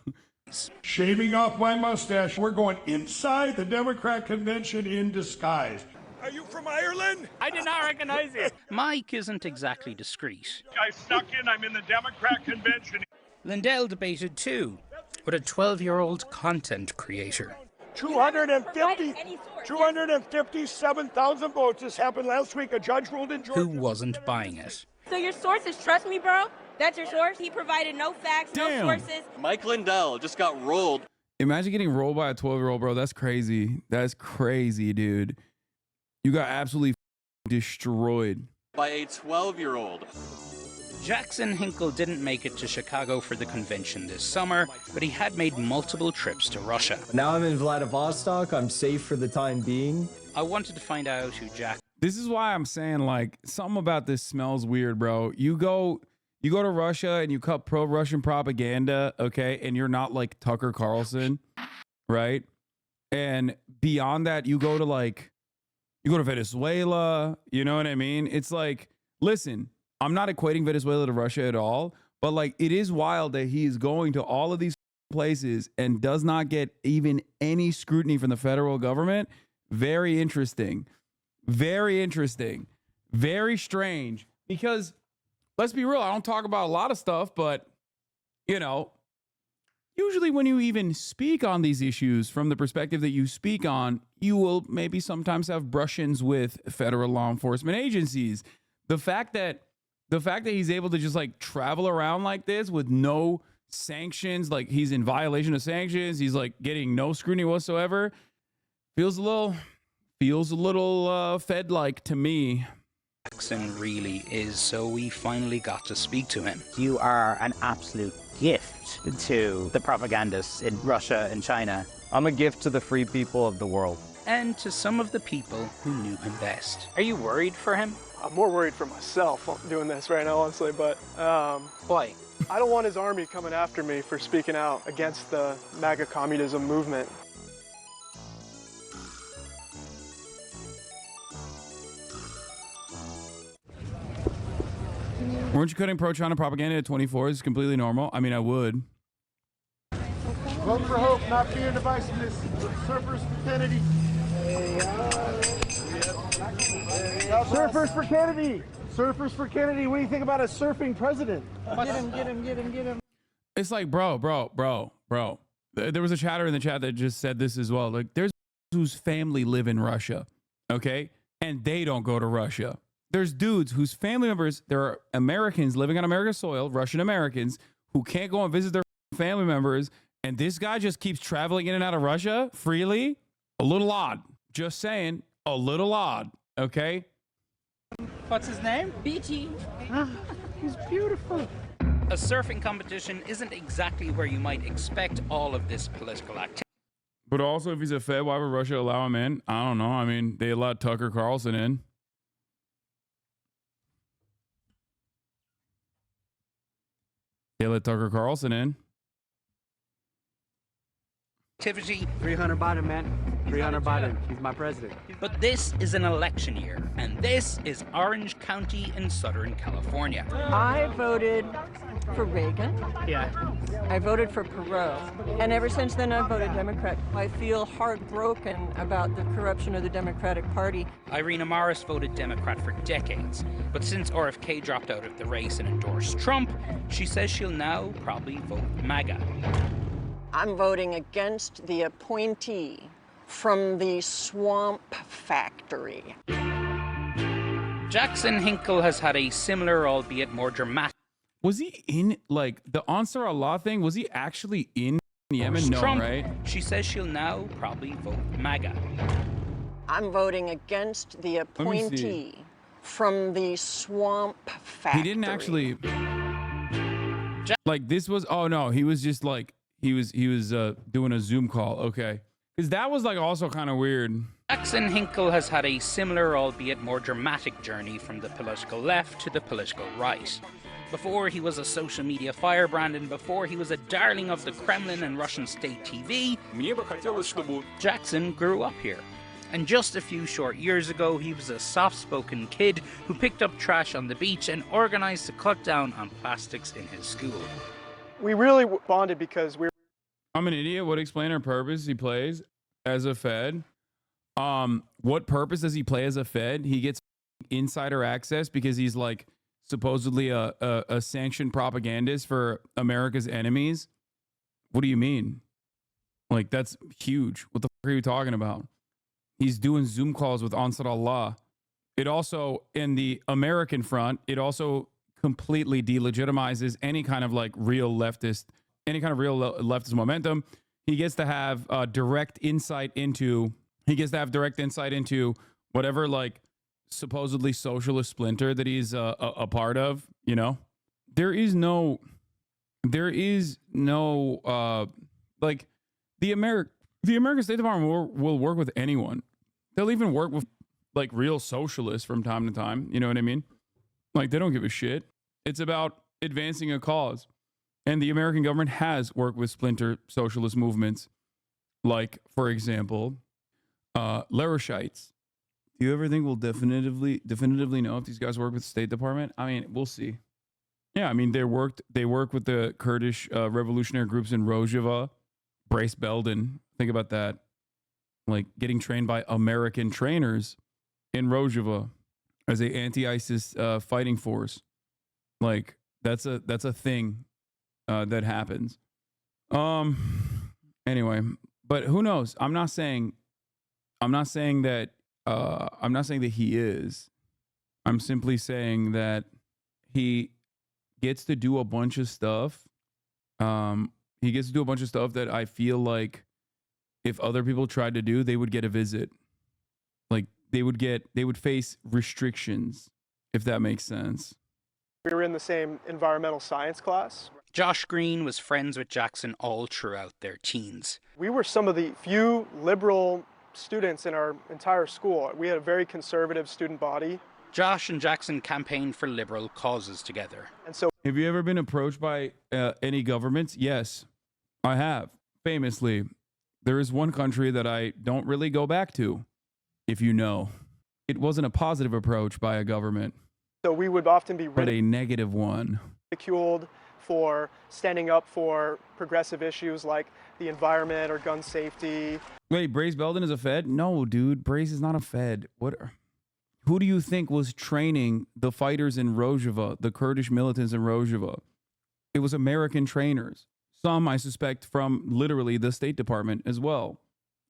Shaving off my mustache. We're going inside the Democrat convention in disguise. Are you from Ireland? I did not recognize you. Mike isn't exactly discreet. I snuck in. I'm in the Democrat convention. Lindell debated too, with a 12-year-old content creator. 257,000 votes. This happened last week. A judge ruled in Georgia. Who wasn't buying it. So your sources trust me, bro? That's your source? He provided no facts, no sources. Mike Lindell just got rolled. Imagine getting rolled by a 12-year-old, bro. That's crazy. That's crazy, dude. You got absolutely destroyed. By a 12-year-old. Jackson Hinkle didn't make it to Chicago for the convention this summer, but he had made multiple trips to Russia. Now I'm in Vladivostok. I'm safe for the time being. I wanted to find out who This is why I'm saying, like, something about this smells weird, bro. You go to Russia and you cut pro-Russian propaganda, okay, and you're not like Tucker Carlson, right? And beyond that, you go to Venezuela, you know what I mean? It's like, listen, I'm not equating Venezuela to Russia at all, but like, it is wild that he is going to all of these places and does not get even any scrutiny from the federal government. Very interesting. Very interesting. Very strange. Because let's be real, I don't talk about a lot of stuff, but, you know, usually when you even speak on these issues from the perspective that you speak on, you will maybe sometimes have brush-ins with federal law enforcement agencies. The fact that he's able to just like travel around like this with no sanctions, like he's in violation of sanctions, he's like getting no scrutiny whatsoever, feels a little Fed-like to me. Jackson really is, so we finally got to speak to him. You are an absolute gift to the propagandists in Russia and China. I'm a gift to the free people of the world. And to some of the people who knew him best. Are you worried for him? I'm more worried for myself doing this right now, honestly, but Why? I don't want his army coming after me for speaking out against the MAGA communism movement. Weren't you cutting pro-China propaganda at 24 is completely normal? I mean, I would. Vote for hope, not fear and divisiveness. Surfers for Kennedy. Surfers for Kennedy! Surfers for Kennedy. What do you think about a surfing president? Get him. It's like, bro. There was a chatter in the chat that just said this as well. Like, there's whose family live in Russia, okay? And they don't go to Russia. There's dudes whose family members, there are Americans living on American soil, Russian Americans, who can't go and visit their family members. And this guy just keeps traveling in and out of Russia freely. A little odd. Just saying, a little odd, okay? What's his name? BG. He's beautiful. A surfing competition isn't exactly where you might expect all of this political activity. But also, if he's a Fed, why would Russia allow him in? I don't know. I mean, they allowed Tucker Carlson in. They let Tucker Carlson in. 300 Biden, man. 300 Biden. He's my president. But this is an election year, and this is Orange County in Southern California. I voted for Reagan. Yeah. I voted for Perot. And ever since then, I've voted Democrat. I feel heartbroken about the corruption of the Democratic Party. Irina Morris voted Democrat for decades, but since RFK dropped out of the race and endorsed Trump, she says she'll now probably vote MAGA. I'm voting against the appointee from the swamp factory. Jackson Hinkle has had a similar, albeit more dramatic. Was he in, like, the Ansar Allah thing? Was he actually in Yemen? No, Trump, right? She says she'll now probably vote MAGA. I'm voting against the appointee from the swamp factory. He didn't actually. Like, this was. Oh no, he was just like he was doing a Zoom call. Okay, because that was like also kind of weird. Jackson Hinkle has had a similar, albeit more dramatic journey from the political left to the political right. Before he was a social media firebrand and before he was a darling of the Kremlin and Russian state TV, Jackson grew up here. And just a few short years ago, he was a soft-spoken kid who picked up trash on the beach and organized to cut down on plastics in his school. We really bonded because we were... I'm an idiot. Would explain our purpose he plays as a Fed. What purpose does he play as a Fed? He gets insider access because he's like supposedly a sanctioned propagandist for America's enemies. What do you mean? Like, that's huge. What the fuck are you talking about? He's doing Zoom calls with Ansar Allah. It also, in the American front, it also completely delegitimizes any kind of like real leftist momentum. He gets to have direct insight into whatever like supposedly socialist splinter that he's a part of. You know, there is no like the American State Department will work with anyone. They'll even work with like real socialists from time to time. You know what I mean? Like, they don't give a shit. It's about advancing a cause. And the American government has worked with splinter socialist movements. Like, for example, Larishites. Do you ever think we'll definitively know if these guys work with the State Department? I mean, we'll see. Yeah, I mean, they work with the Kurdish revolutionary groups in Rojava. Brace Belden. Think about that. Like, getting trained by American trainers in Rojava as a anti-ISIS fighting force. Like, that's a thing that happens. Anyway, but who knows? I'm not saying that he is. I'm simply saying that he gets to do a bunch of stuff. He gets to do a bunch of stuff that I feel like if other people tried to do, they would get a visit. Like, they would face restrictions, if that makes sense. We were in the same environmental science class. Josh Green was friends with Jackson all throughout their teens. We were some of the few liberal students in our entire school. We had a very conservative student body. Josh and Jackson campaigned for liberal causes together. And so, have you ever been approached by any governments? Yes, I have. Famously, there is one country that I don't really go back to, if you know. It wasn't a positive approach by a government. So we would often be but a negative one. Ridiculed for standing up for progressive issues like the environment or gun safety. Wait, Brace Belden is a Fed? No, dude, Brace is not a Fed. Who do you think was training the fighters in Rojava, the Kurdish militants in Rojava? It was American trainers. Some, I suspect, from literally the State Department as well.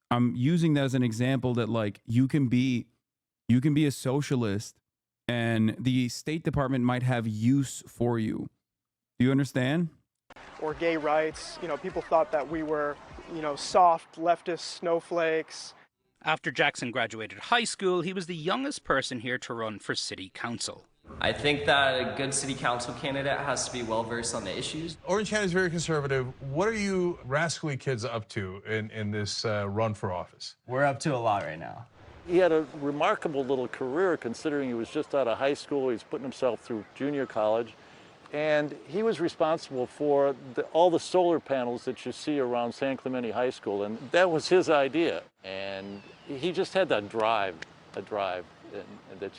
I'm using that as an example that, like, you can be a socialist and the State Department might have use for you. Do you understand? Or gay rights. You know, people thought that we were, soft leftist snowflakes. After Jackson graduated high school, he was the youngest person here to run for city council. I think that a good city council candidate has to be well-versed on the issues. Orange County is very conservative. What are you rascally kids up to in this run for office? We're up to a lot right now. He had a remarkable little career considering he was just out of high school. He's putting himself through junior college. And he was responsible for all the solar panels that you see around San Clemente High School. And that was his idea. And he just had that drive, that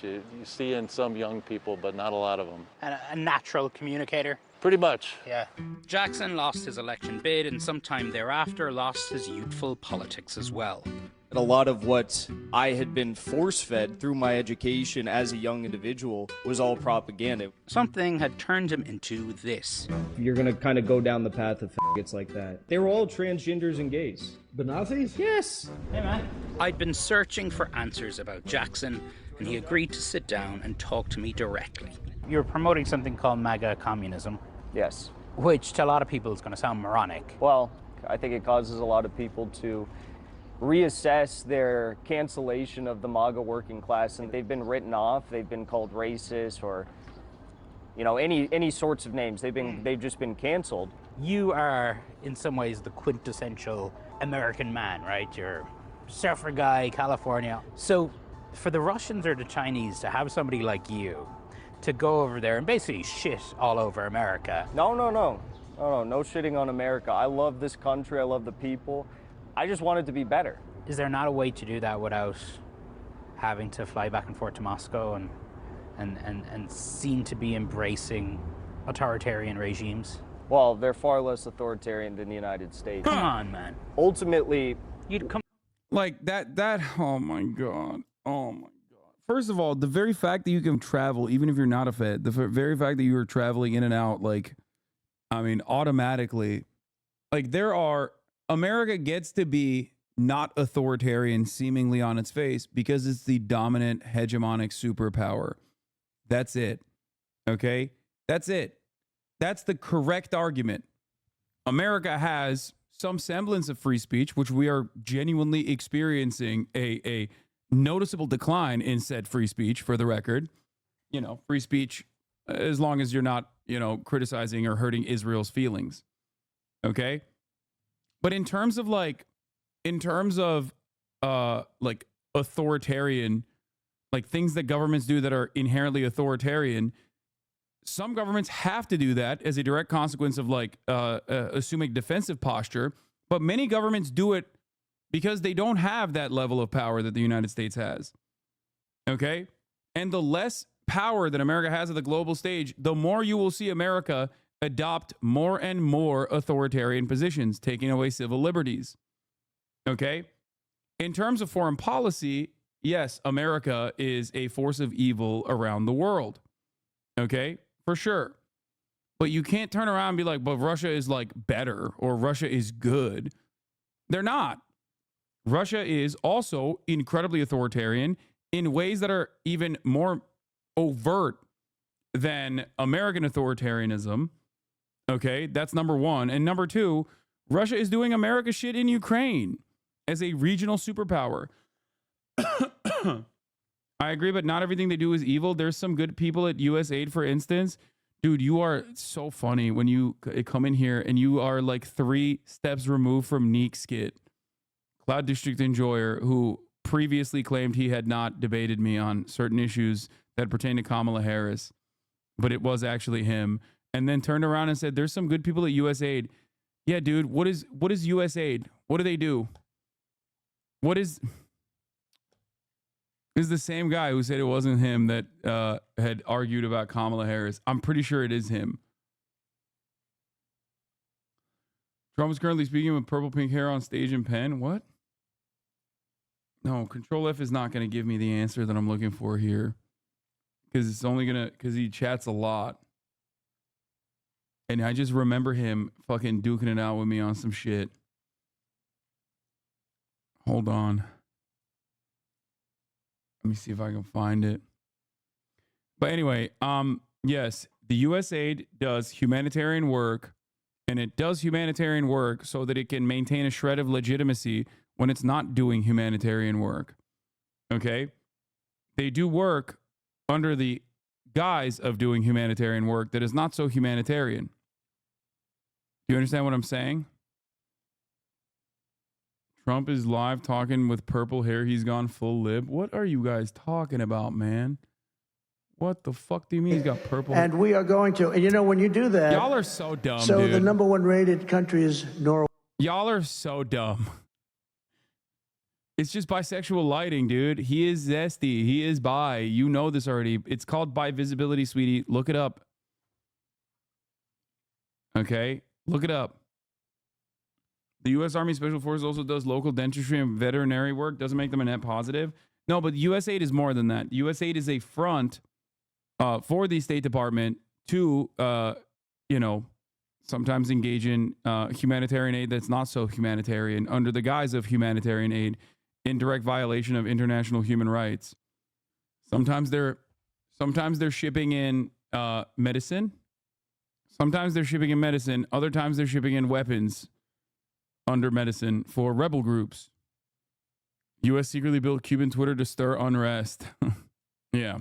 you see in some young people, but not a lot of them. And a natural communicator. Pretty much. Yeah. Jackson lost his election bid and sometime thereafter lost his youthful politics as well. And a lot of what I had been force-fed through my education as a young individual was all propaganda. Something had turned him into this. You're gonna kind of go down the path of faggots like that. They were all transgenders and gays. But Nazis? Yes. Hey, man. I'd been searching for answers about Jackson, and he agreed to sit down and talk to me directly. You're promoting something called MAGA communism. Yes. Which to a lot of people is going to sound moronic. Well, I think it causes a lot of people to reassess their cancellation of the MAGA working class, and they've been written off, they've been called racist, or any sorts of names. They've just been canceled. You are in some ways the quintessential American man, right? You're surfer guy, California. So for the Russians or the Chinese to have somebody like you to go over there and basically shit all over America. No shitting on America. I love this country, I love the people. I just want it to be better. Is there not a way to do that without having to fly back and forth to Moscow and seem to be embracing authoritarian regimes? Well, they're far less authoritarian than the United States. Come on, man. Ultimately, you'd come like that, oh my God. Oh my God. First of all, the very fact that you can travel, even if you're not a Fed, the very fact that you are traveling in and out, like, I mean, automatically, like America gets to be not authoritarian seemingly on its face because it's the dominant hegemonic superpower. That's it. Okay? That's it. That's the correct argument. America has some semblance of free speech, which we are genuinely experiencing a noticeable decline in said free speech, for the record. Free speech, as long as you're not, criticizing or hurting Israel's feelings. Okay? But in terms of authoritarian, like things that governments do that are inherently authoritarian, some governments have to do that as a direct consequence of assuming defensive posture, but many governments do it because they don't have that level of power that the United States has. Okay? And the less power that America has at the global stage, the more you will see America adopt more and more authoritarian positions, taking away civil liberties. Okay? In terms of foreign policy, yes, America is a force of evil around the world. Okay? For sure. But you can't turn around and be like, but Russia is like better or Russia is good. They're not. Russia is also incredibly authoritarian in ways that are even more overt than American authoritarianism. Okay, that's number one. And number two, Russia is doing America shit in Ukraine as a regional superpower. I agree, but not everything they do is evil. There's some good people at USAID, for instance. Dude, you are so funny when you come in here and you are like 3 steps removed from Neek Skit, Cloud District Enjoyer, who previously claimed he had not debated me on certain issues that pertain to Kamala Harris, but it was actually him. And then turned around and said, there's some good people at USAID. Yeah, dude, what is USAID? What do they do? This is the same guy who said it wasn't him that had argued about Kamala Harris. I'm pretty sure it is him. Trump is currently speaking with purple pink hair on stage in pen. What? No, Control F is not going to give me the answer that I'm looking for here. Because he chats a lot. And I just remember him fucking duking it out with me on some shit. Hold on. Let me see if I can find it. But anyway, yes, the USAID does humanitarian work, and it does humanitarian work so that it can maintain a shred of legitimacy when it's not doing humanitarian work. Okay? They do work under the guise of doing humanitarian work that is not so humanitarian. Do you understand what I'm saying? Trump is live talking with purple hair. He's gone full lib. What are you guys talking about, man? What the fuck do you mean he's got purple hair? And we are going to, and when you do that. Y'all are so dumb, so dude. The #1 rated country is Norway. Y'all are so dumb. It's just bisexual lighting, dude. He is zesty. He is bi. You know this already. It's called bi visibility, sweetie. Look it up. Okay, look it up. The U.S. Army Special Forces also does local dentistry and veterinary work. Doesn't make them a net positive. No, but USAID is more than that. USAID is a front for the State Department to, sometimes engage in humanitarian aid that's not so humanitarian under the guise of humanitarian aid in direct violation of international human rights. Sometimes they're shipping in medicine. Sometimes they're shipping in medicine. Other times they're shipping in weapons under medicine for rebel groups. U.S. secretly built Cuban Twitter to stir unrest. Yeah.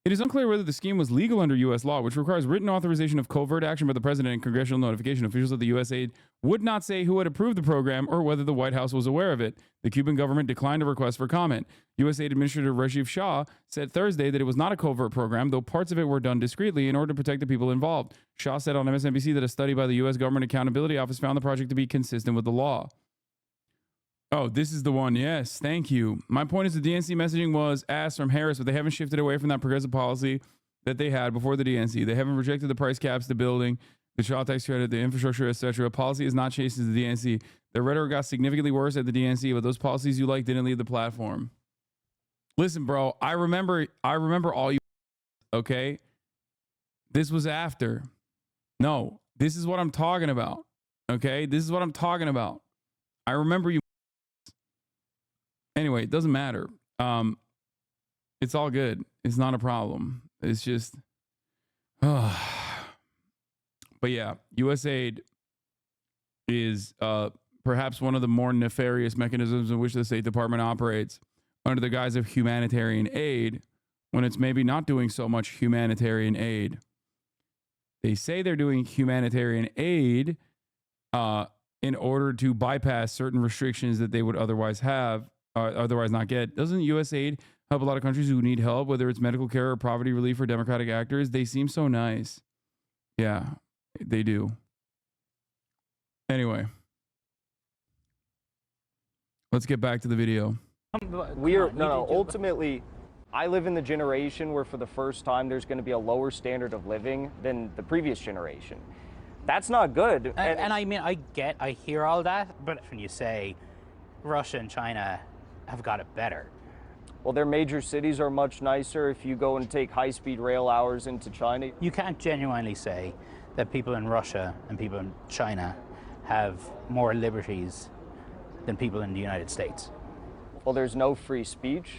It is unclear whether the scheme was legal under U.S. law, which requires written authorization of covert action by the president and congressional notification. Officials of the USAID would not say who had approved the program or whether the White House was aware of it. The Cuban government declined a request for comment. USAID Administrator Rajiv Shah said Thursday that it was not a covert program, though parts of it were done discreetly in order to protect the people involved. Shah said on MSNBC that a study by the U.S. Government Accountability Office found the project to be consistent with the law. Oh, this is the one. Yes, thank you. My point is the DNC messaging was asked from Harris, but they haven't shifted away from that progressive policy that they had before the DNC. They haven't rejected the price caps, the building, the child tax credit, the infrastructure, etc. Policy is not chased as the DNC. The rhetoric got significantly worse at the DNC, but those policies you like didn't leave the platform. Listen, bro, I remember all you, okay? This was after. No, this is what I'm talking about, okay? This is what I'm talking about. I remember you. Anyway, it doesn't matter. It's all good. It's not a problem. It's just, but yeah, USAID is perhaps one of the more nefarious mechanisms in which the State Department operates under the guise of humanitarian aid when it's maybe not doing so much humanitarian aid. They say they're doing humanitarian aid in order to bypass certain restrictions that they would otherwise have. Otherwise not get. Doesn't USAID help a lot of countries who need help, whether it's medical care or poverty relief for democratic actors? They seem so nice. Yeah, they do. Anyway, let's get back to the video. Ultimately, I live in the generation where for the first time there's going to be a lower standard of living than the previous generation. That's not good. And I mean, I hear all that, but when you say Russia and China have got it better. Well, their major cities are much nicer. If you go and take high-speed rail hours into China, you can't genuinely say that people in Russia and people in China have more liberties than people in the United States. Well, there's no free speech.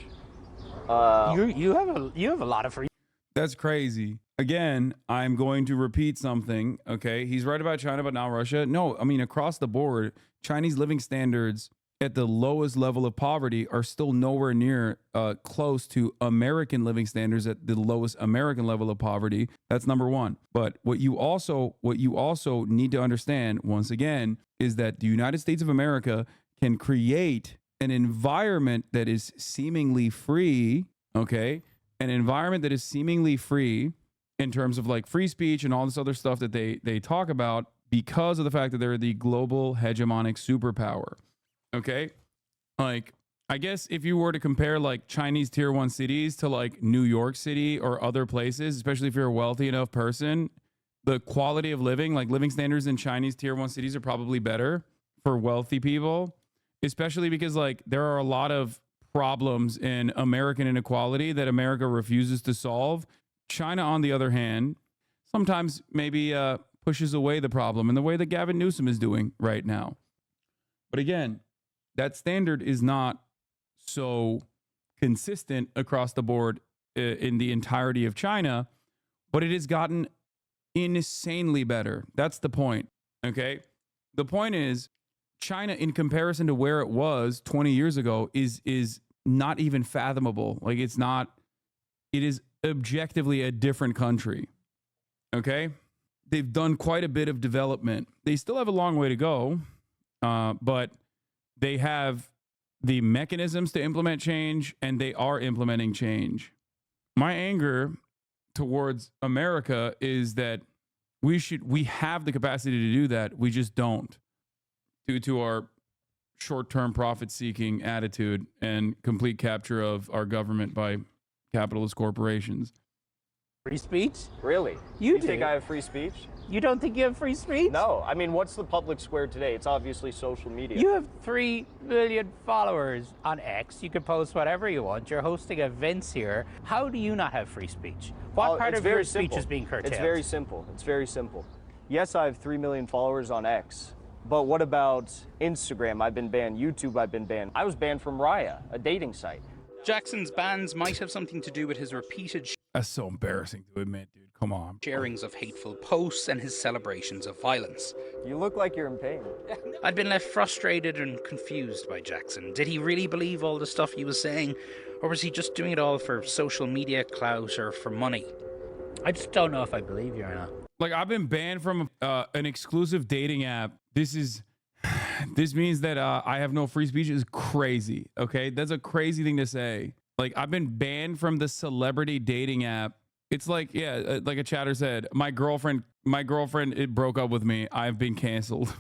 You have a lot of free. That's crazy. Again, I'm going to repeat something. Okay, he's right about China, but not Russia. No, I mean across the board, Chinese living standards at the lowest level of poverty are still nowhere near close to American living standards at the lowest American level of poverty. That's number one. But what you also need to understand, once again, is that the United States of America can create an environment that is seemingly free, okay? An environment that is seemingly free in terms of like free speech and all this other stuff that they talk about because of the fact that they're the global hegemonic superpower. Okay, like I guess if you were to compare like Chinese tier 1 cities to like New York City or other places, especially if you're a wealthy enough person, the quality of living, like living standards in Chinese tier 1 cities are probably better for wealthy people, especially because like there are a lot of problems in American inequality that America refuses to solve. China, on the other hand, sometimes maybe pushes away the problem in the way that Gavin Newsom is doing right now. But again, that standard is not so consistent across the board in the entirety of China, but it has gotten insanely better. That's the point, okay? The point is China, in comparison to where it was 20 years ago, is not even fathomable. Like it is objectively a different country, okay? They've done quite a bit of development. They still have a long way to go, but they have the mechanisms to implement change, and they are implementing change. My anger towards America is that we have the capacity to do that. We just don't, due to our short-term profit-seeking attitude and complete capture of our government by capitalist corporations. Free speech? Really? You think I have free speech? You don't think you have free speech? No. I mean, what's the public square today? It's obviously social media. You have 3 million followers on X. You can post whatever you want. You're hosting events here. How do you not have free speech? What part of your speech is being curtailed? It's very simple. It's very simple. Yes, I have 3 million followers on X. But what about Instagram? I've been banned. YouTube, I've been banned. I was banned from Raya, a dating site. Jackson's bans might have something to do with his repeated That's so embarrassing to admit, dude. Come on. sharings of hateful posts and his celebrations of violence. You look like you're in pain. I'd been left frustrated and confused by Jackson. Did he really believe all the stuff he was saying, or was he just doing it all for social media clout or for money? I just don't know if I believe you or not. Like, I've been banned from an exclusive dating app. This means that I have no free speech is crazy. Okay, that's a crazy thing to say. Like, I've been banned from the celebrity dating app. It's like, yeah, like a chatter said, my girlfriend, it broke up with me. I've been canceled.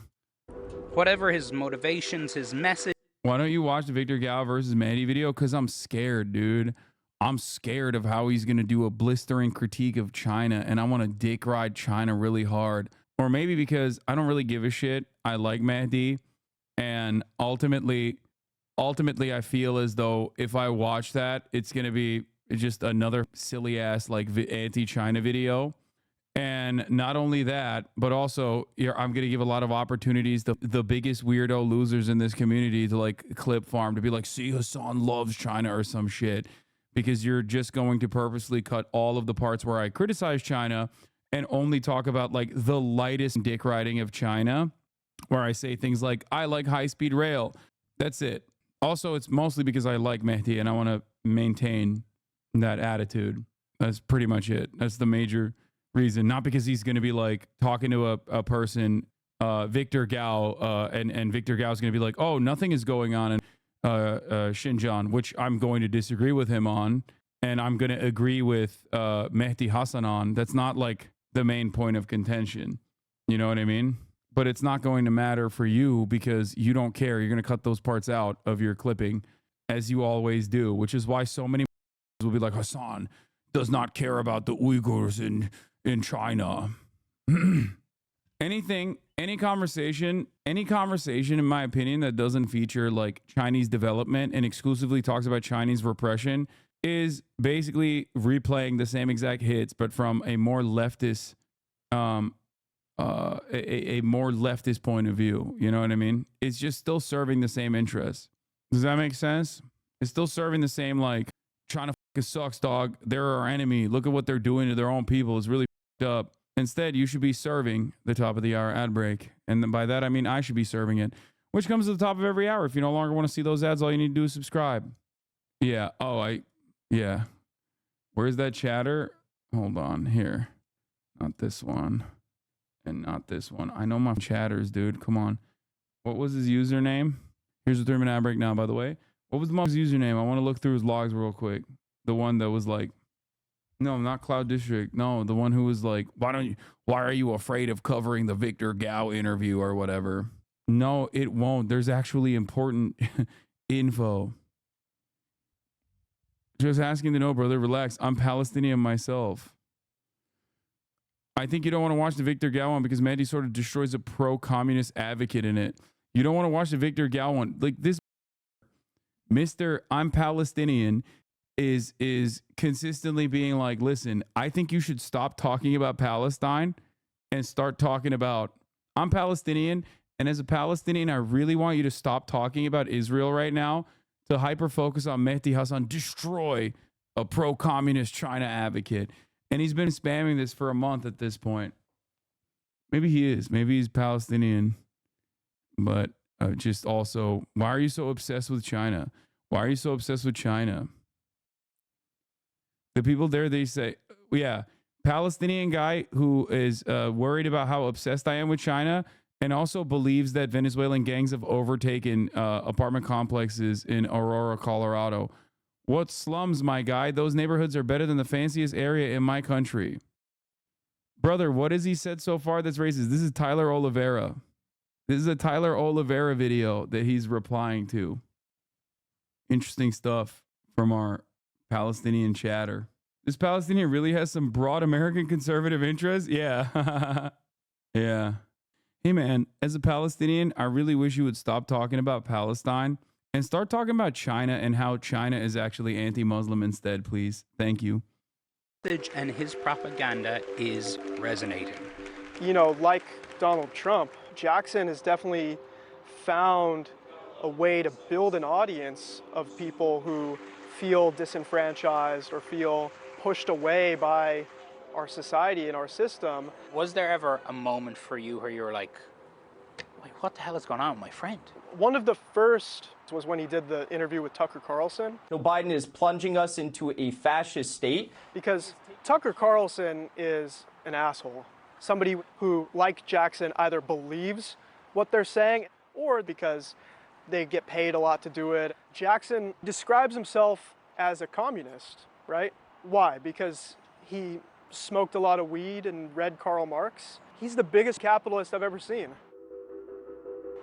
Whatever his motivations, his message. Why don't you watch the Victor Gao versus Mandy video? Because I'm scared, dude. I'm scared of how he's going to do a blistering critique of China, and I want to dick ride China really hard. Or maybe because I don't really give a shit. I like Mahdi, and ultimately I feel as though if I watch that, it's going to be just another silly ass like anti-China video. And not only that, but also I'm going to give a lot of opportunities to the biggest weirdo losers in this community to like clip farm, to be like, see, Hasan loves China or some shit, because you're just going to purposely cut all of the parts where I criticize China and only talk about like the lightest dick riding of China, where I say things like, I like high-speed rail. That's it. Also, it's mostly because I like Mehdi and I want to maintain that attitude. That's pretty much it. That's the major reason. Not because he's going to be like talking to a person, Victor Gao, and Victor Gao is going to be like, oh, nothing is going on in Xinjiang, which I'm going to disagree with him on. And I'm going to agree with Mehdi Hasan on. That's not like the main point of contention. You know what I mean? But it's not going to matter for you because you don't care. You're going to cut those parts out of your clipping, as you always do, which is why so many will be like, Hasan does not care about the Uyghurs in China. Any conversation, in my opinion, that doesn't feature like Chinese development and exclusively talks about Chinese repression is basically replaying the same exact hits, but from a more leftist, a more leftist point of view. You know what I mean? It's just still serving the same interests. Does that make sense? It's still serving the same, like, China sucks, dog. They're our enemy. Look at what they're doing to their own people. It's really up. Instead, you should be serving the top of the hour ad break. And by that, I mean I should be serving it, which comes to the top of every hour. If you no longer want to see those ads, all you need to do is subscribe. Yeah. Yeah. Where's that chatter? Hold on here. Not this one. And not this one. I know my chatters, dude. Come on. What was his username? Here's a 3-minute ad break now, by the way. What was the mom's username? I want to look through his logs real quick. The one that was like, no, not Cloud District. No, the one who was like, why are you afraid of covering the Victor Gao interview or whatever? No, it won't. There's actually important info. Just asking to know, brother, relax. I'm Palestinian myself. I think you don't want to watch the Victor Gao one because Mandy sort of destroys a pro-communist advocate in it. You don't want to watch the Victor Gao one. Like this Mr. I'm Palestinian is consistently being like, listen, I think you should stop talking about Palestine and start talking about, I'm Palestinian, and as a Palestinian, I really want you to stop talking about Israel right now to hyper focus on Mehdi Hasan, destroy a pro-communist China advocate. And he's been spamming this for a month at this point. Maybe he is. Maybe he's Palestinian. But just also, why are you so obsessed with China? Why are you so obsessed with China? The people there, they say, yeah, Palestinian guy who is worried about how obsessed I am with China and also believes that Venezuelan gangs have overtaken apartment complexes in Aurora, Colorado. What slums, my guy? Those neighborhoods are better than the fanciest area in my country. Brother, what has he said so far that's racist? This is Tyler Oliveira. This is a Tyler Oliveira video that he's replying to. Interesting stuff from our Palestinian chatter. This Palestinian really has some broad American conservative interests? Yeah. Yeah. Hey, man, as a Palestinian, I really wish you would stop talking about Palestine and start talking about China and how China is actually anti-Muslim instead, please. Thank you. And his propaganda is resonating. You know, like Donald Trump, Jackson has definitely found a way to build an audience of people who feel disenfranchised or feel pushed away by our society and our system. Was there ever a moment for you where you were like, what the hell is going on with my friend? One of the first was when he did the interview with Tucker Carlson. Joe Biden is plunging us into a fascist state. Because Tucker Carlson is an asshole. Somebody who, like Jackson, either believes what they're saying or because they get paid a lot to do it. Jackson describes himself as a communist, right? Why? Because he smoked a lot of weed and read Karl Marx. He's the biggest capitalist I've ever seen.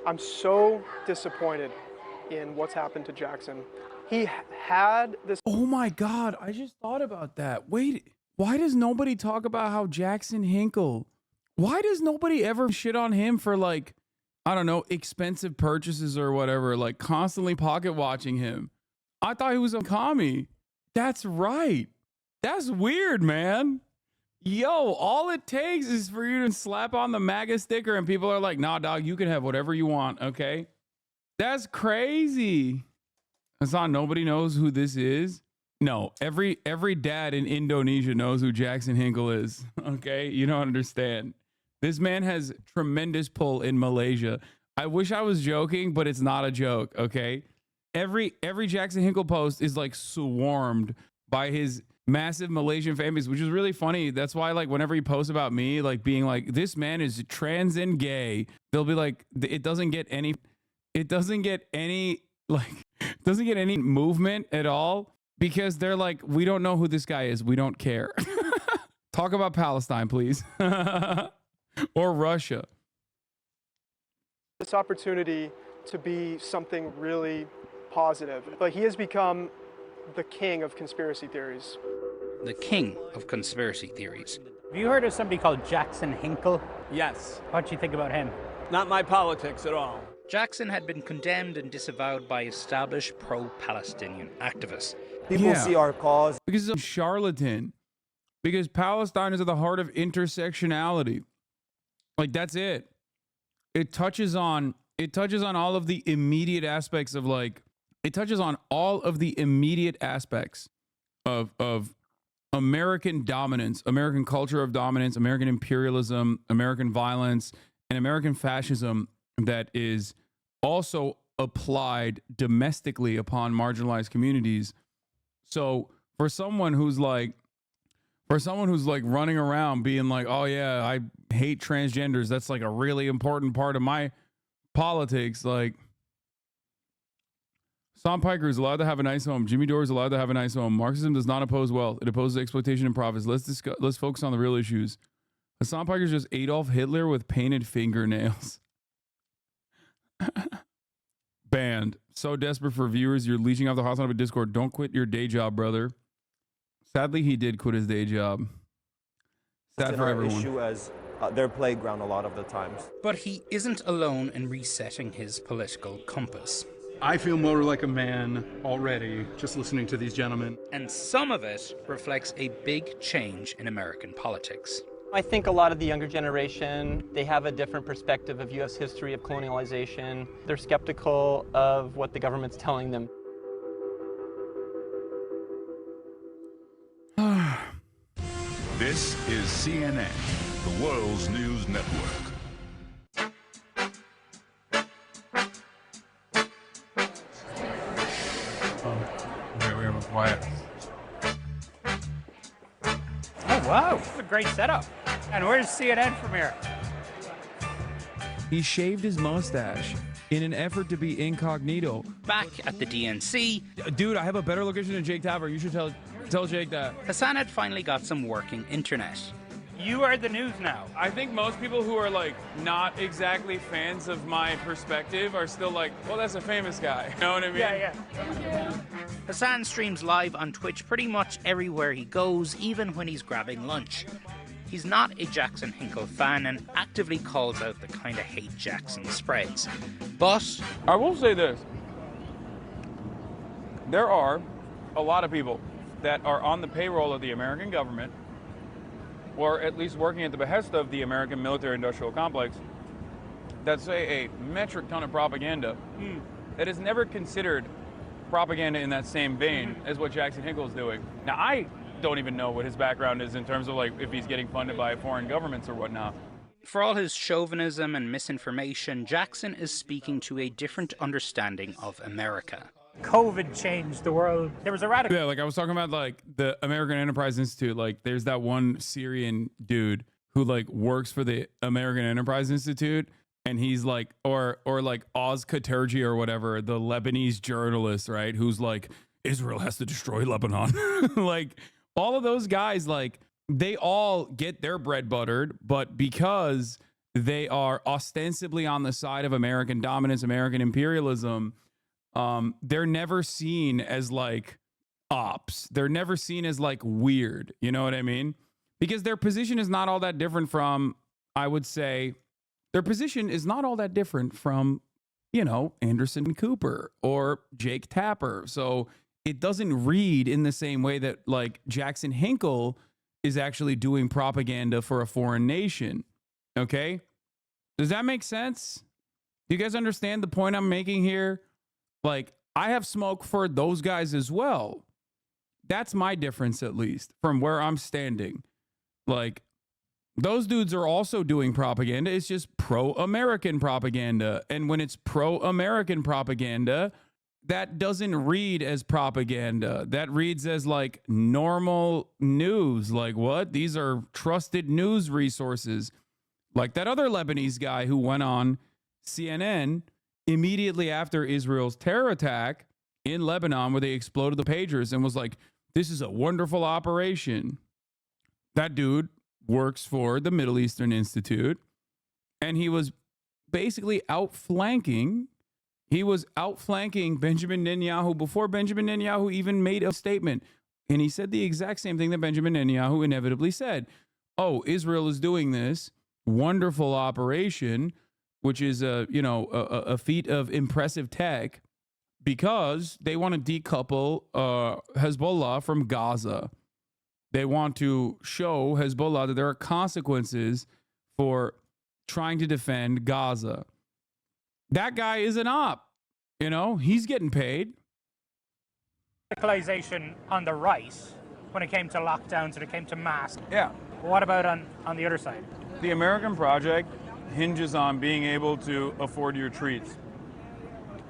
I'm so disappointed in what's happened to Jackson. He had this. Oh my God, I just thought about that. Wait, why does nobody talk about how Jackson Hinkle, why does nobody ever shit on him for, like, I don't know, expensive purchases or whatever, like constantly pocket watching him? I thought he was a commie. That's right. That's weird, man. Yo, all it takes is for you to slap on the MAGA sticker and people are like, nah, dog, you can have whatever you want, okay? That's crazy. Hasan, nobody knows who this is? No, every dad in Indonesia knows who Jackson Hinkle is, okay? You don't understand. This man has tremendous pull in Malaysia. I wish I was joking, but it's not a joke, okay? Every Jackson Hinkle post is like swarmed by his massive Malaysian fan base, which is really funny. That's why, like, whenever he posts about me, like being like, this man is trans and gay, they'll be like, it doesn't get any movement at all because they're like, we don't know who this guy is. We don't care. Talk about Palestine, please. Or Russia. This opportunity to be something really positive. But he has become the king of conspiracy theories. The king of conspiracy theories. Have you heard of somebody called Jackson Hinkle? Yes. What do you think about him? Not my politics at all. Jackson had been condemned and disavowed by established pro-Palestinian activists. People see our cause because he's a charlatan. Because Palestine is at the heart of intersectionality. Like, that's it. It touches on all of the immediate aspects of, like, it touches on all of the immediate aspects of American dominance, American culture of dominance, American imperialism, American violence, and American fascism that is also applied domestically upon marginalized communities. So for someone who's like running around being like, oh yeah, I hate transgenders, that's like a really important part of my politics, like, Hasan Piker is allowed to have a nice home. Jimmy Dore is allowed to have a nice home. Marxism does not oppose wealth. It opposes exploitation and profits. Let's focus on the real issues. Hasan Piker is just Adolf Hitler with painted fingernails. Banned. So desperate for viewers, you're leeching off the Hasanabi Discord. Don't quit your day job, brother. Sadly, he did quit his day job. Sad for everyone. Issue as their playground a lot of the times. But he isn't alone in resetting his political compass. I feel more like a man already just listening to these gentlemen. And some of it reflects a big change in American politics. I think a lot of the younger generation, they have a different perspective of U.S. history of colonialization. They're skeptical of what the government's telling them. This is CNN, the world's news network. We have a quiet. Oh, wow. This is a great setup. And where's CNN from here? He shaved his mustache in an effort to be incognito. Back at the DNC. Dude, I have a better location than Jake Tapper. You should tell Jake that. Hasan had finally got some working internet. You are the news now. I think most people who are like not exactly fans of my perspective are still like, well, that's a famous guy. You know what I mean? Yeah. Hasan streams live on Twitch pretty much everywhere he goes, even when he's grabbing lunch. he's not a Jackson Hinkle fan and actively calls out the kind of hate Jackson spreads. But I will say this. There are a lot of people that are on the payroll of the American government, or at least working at the behest of the American military-industrial complex, that say a metric ton of propaganda that is never considered propaganda in that same vein as what Jackson Hinkle is doing. Now, I don't even know what his background is in terms of like if he's getting funded by foreign governments or whatnot. for all his chauvinism and misinformation, Jackson is speaking to a different understanding of America. COVID changed the world. There was a radical... Yeah, like I was talking about like the American Enterprise Institute. Like there's that one Syrian dude who like works for the American Enterprise Institute, and he's like, or like Oz Katerji or whatever, the Lebanese journalist, right? Who's like, Israel has to destroy Lebanon. Like all of those guys, like they all get their bread buttered, but because they are ostensibly on the side of American dominance, American imperialism, they're never seen as like ops. They're never seen as like weird. You know what I mean? Because their position is not all that different from, I would say, their position is not all that different from, you know, Anderson Cooper or Jake Tapper. So it doesn't read in the same way that like Jackson Hinkle is actually doing propaganda for a foreign nation. Okay? Does that make sense? Do you guys understand the point I'm making here? Like, I have smoke for those guys as well. That's my difference, at least, from where I'm standing. Like, those dudes are also doing propaganda. It's just pro-American propaganda. And when it's pro-American propaganda, that doesn't read as propaganda. That reads as like normal news. Like what? These are trusted news resources. Like that other Lebanese guy who went on CNN immediately after Israel's terror attack in Lebanon, where they exploded the pagers, and was like, this is a wonderful operation. That dude works for the Middle Eastern Institute, and he was basically outflanking. He was outflanking Benjamin Netanyahu before Benjamin Netanyahu even made a statement. And he said the exact same thing that Benjamin Netanyahu inevitably said. Oh, Israel is doing this wonderful operation, which is a feat of impressive tech, because they want to decouple Hezbollah from Gaza. They want to show Hezbollah that there are consequences for trying to defend Gaza. That guy is an op. You know, he's getting paid. Radicalization on the right when it came to lockdowns and it came to masks. Yeah. What about on the other side? The American project hinges on being able to afford your treats.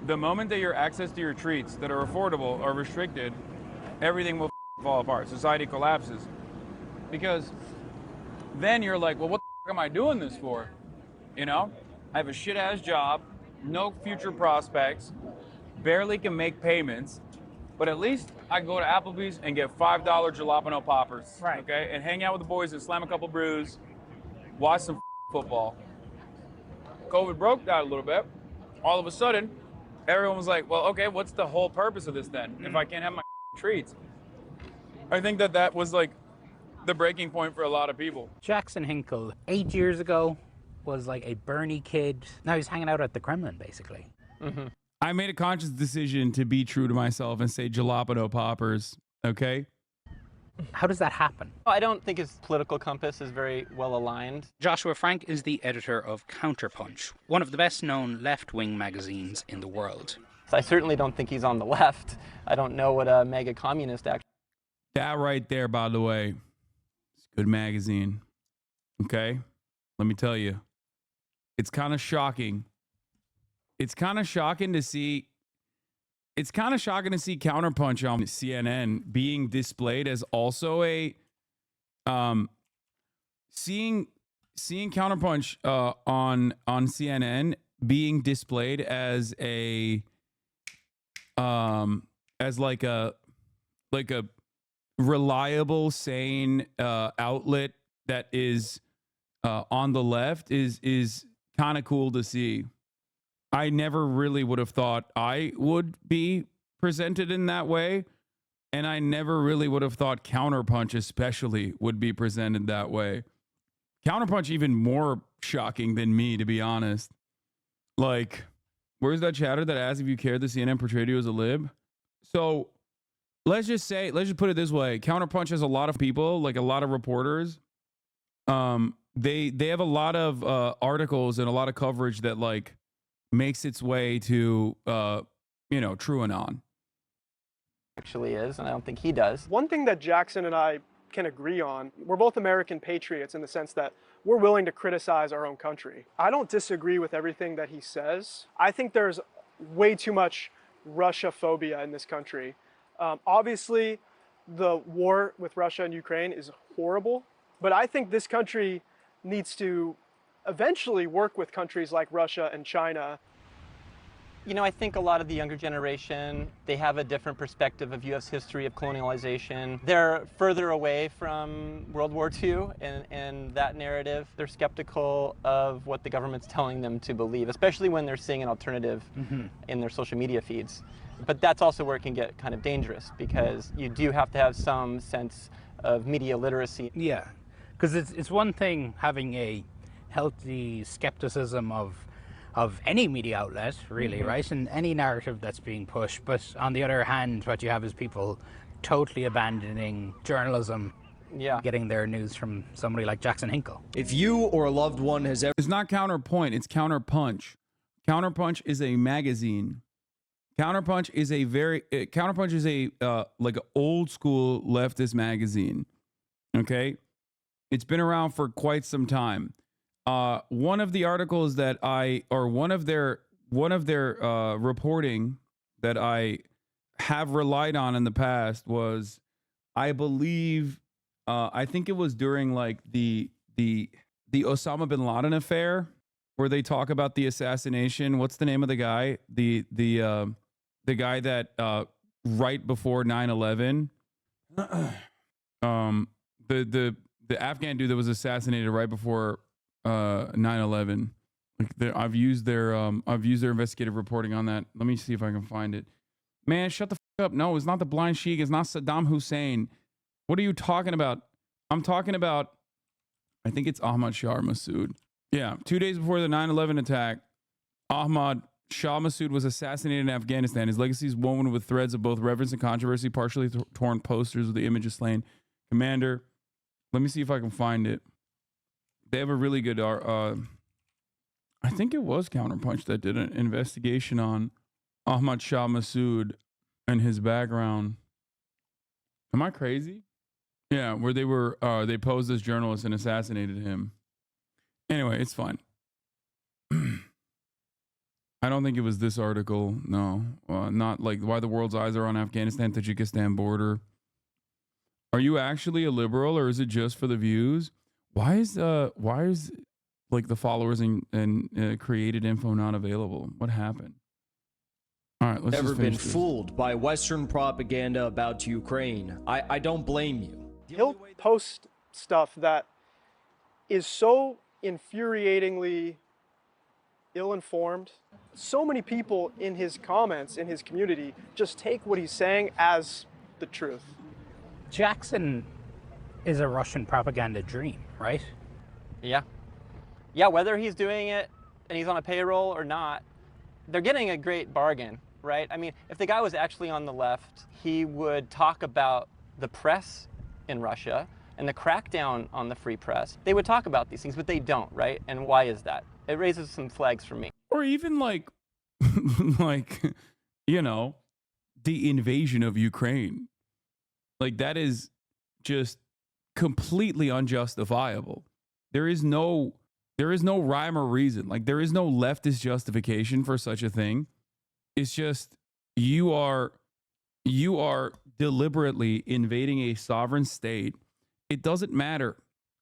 The moment that your access to your treats that are affordable are restricted, everything will fall apart. Society collapses. Because then you're like, well, what the am I doing this for? You know, I have a shit-ass job, no future prospects, barely can make payments, but at least I can go to Applebee's and get $5 jalapeno poppers, right? Okay, and hang out with the boys and slam a couple brews, watch some football. COVID broke that a little bit. All of a sudden, everyone was like, well, okay, what's the whole purpose of this then, if I can't have my treats? I think that was like the breaking point for a lot of people. Jackson Hinkle, 8 years ago, was like a Bernie kid. Now he's hanging out at the Kremlin, basically. Mm-hmm. I made a conscious decision to be true to myself and say jalapeno poppers, okay? How does that happen? I don't think his political compass is very well aligned. Joshua Frank is the editor of Counterpunch, one of the best-known left-wing magazines in the world. I certainly don't think he's on the left. I don't know what a mega communist actually... That right there, by the way, it's a good magazine, okay? Let me tell you. It's kind of shocking. It's kind of shocking to see Counterpunch on CNN being displayed as also a seeing Counterpunch on CNN being displayed as a as like a reliable, sane outlet that is on the left is kind of cool to see. I never really would have thought I would be presented in that way. And I never really would have thought Counterpunch especially would be presented that way. Counterpunch even more shocking than me, to be honest. Like, where's that chatter that asked if you cared the CNN portrayed you as a lib? So let's just put it this way. Counterpunch has a lot of people, like a lot of reporters. They have a lot of articles and a lot of coverage that like makes its way to TrueAnon. Actually is, and I don't think he does. One thing that Jackson and I can agree on, we're both American patriots in the sense that we're willing to criticize our own country. I don't disagree with everything that he says. I think there's way too much Russia phobia in this country. Obviously, the war with Russia and Ukraine is horrible, but I think this country needs to eventually work with countries like Russia and China. You know, I think a lot of the younger generation, they have a different perspective of U.S. history of colonialization. They're further away from World War II and that narrative. They're skeptical of what the government's telling them to believe, especially when they're seeing an alternative in their social media feeds. But that's also where it can get kind of dangerous, because you do have to have some sense of media literacy. Yeah, because it's one thing having a healthy skepticism of any media outlet, really, right? And any narrative that's being pushed. But on the other hand, what you have is people totally abandoning journalism, getting their news from somebody like Jackson Hinkle. If you or a loved one has ever... It's not Counterpoint, it's Counterpunch. Counterpunch is a magazine. Counterpunch is a like an old school leftist magazine. Okay? It's been around for quite some time. One of the articles that one of their reporting that I have relied on in the past was, I believe, I think it was during like the Osama bin Laden affair, where they talk about the assassination. What's the name of the guy? The guy that right before 9/11, the Afghan dude that was assassinated right before 9/11. Like I've used their investigative reporting on that. Let me see if I can find it. Man, shut the fuck up. No, it's not the Blind Sheik. It's not Saddam Hussein. What are you talking about? I'm talking about, I think it's Ahmad Shah Massoud. Yeah, 2 days before the 9/11 attack, Ahmad Shah Massoud was assassinated in Afghanistan. His legacy is woven with threads of both reverence and controversy, partially torn posters with the image of slain commander. Let me see if I can find it. They have a really good, I think it was Counterpunch that did an investigation on Ahmad Shah Massoud and his background. Am I crazy? Yeah, where they posed as journalists and assassinated him. Anyway, it's fine. I don't think it was this article. No, not like why the world's eyes are on Afghanistan-Tajikistan border. Are you actually a liberal, or is it just for the views? Why is like the followers and created info not available? What happened? All right, let's ever just been finish this. fooled by Western propaganda about Ukraine? I don't blame you. He'll post stuff that is so infuriatingly ill-informed. So many people in his comments, in his community, just take what he's saying as the truth. Jackson is a Russian propaganda dream, right? Yeah. Yeah, whether he's doing it and he's on a payroll or not, they're getting a great bargain, right? I mean, if the guy was actually on the left, he would talk about the press in Russia and the crackdown on the free press. They would talk about these things, but they don't, right? And why is that? It raises some flags for me. Or even like, like, you know, the invasion of Ukraine. Like, that is just completely unjustifiable. There is no rhyme or reason. Like, there is no leftist justification for such a thing. It's just you are deliberately invading a sovereign state. It doesn't matter.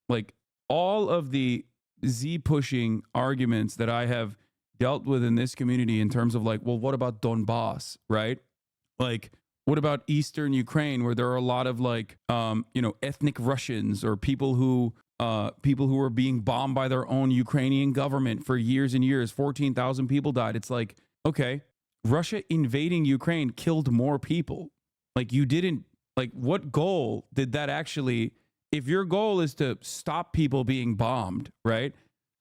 Like, all of the Z-pushing arguments that I have dealt with in this community in terms of like, well, what about Donbass, right? Like, what about Eastern Ukraine, where there are a lot of like, ethnic Russians or people who are being bombed by their own Ukrainian government for years and years. 14,000 people died. It's like, okay, Russia invading Ukraine killed more people. Like, you didn't, like, what goal did that actually if your goal is to stop people being bombed, right?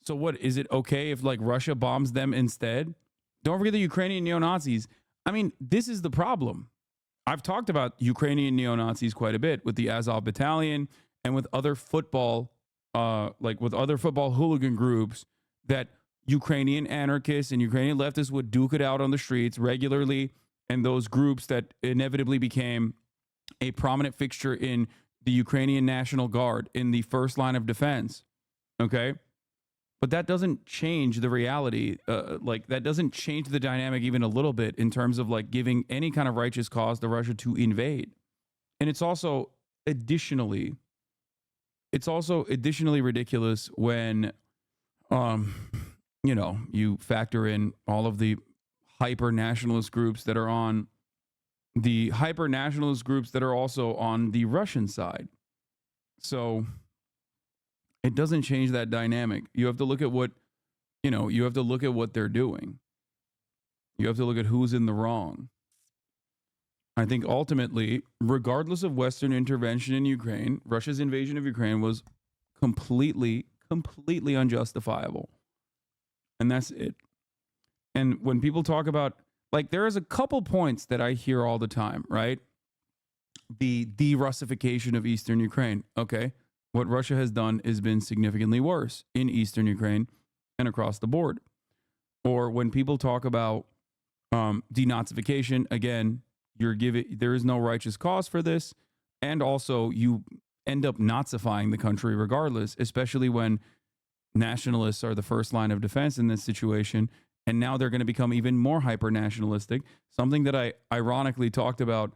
So what, is it okay if like Russia bombs them instead? Don't forget the Ukrainian neo-Nazis. I mean, this is the problem. I've talked about Ukrainian neo-Nazis quite a bit with the Azov Battalion and with other football, with other football hooligan groups that Ukrainian anarchists and Ukrainian leftists would duke it out on the streets regularly, and those groups that inevitably became a prominent fixture in the Ukrainian National Guard in the first line of defense. Okay? But that doesn't change the reality. That doesn't change the dynamic even a little bit in terms of like giving any kind of righteous cause to Russia to invade. And it's also additionally ridiculous when, you factor in all of the hyper-nationalist groups that are on the hyper-nationalist groups that are also on the Russian side. So it doesn't change that dynamic. You have to look at what, you have to look at what they're doing. You have to look at who's in the wrong. I think ultimately, regardless of Western intervention in Ukraine, Russia's invasion of Ukraine was completely unjustifiable. And that's it. And when people talk about, like, there is a couple points that I hear all the time, right? The de-Russification of Eastern Ukraine. Okay. What Russia has done has been significantly worse in Eastern Ukraine and across the board. Or when people talk about denazification, again, there is no righteous cause for this. And also you end up Nazifying the country regardless, especially when nationalists are the first line of defense in this situation. And now they're going to become even more hyper-nationalistic, something that I ironically talked about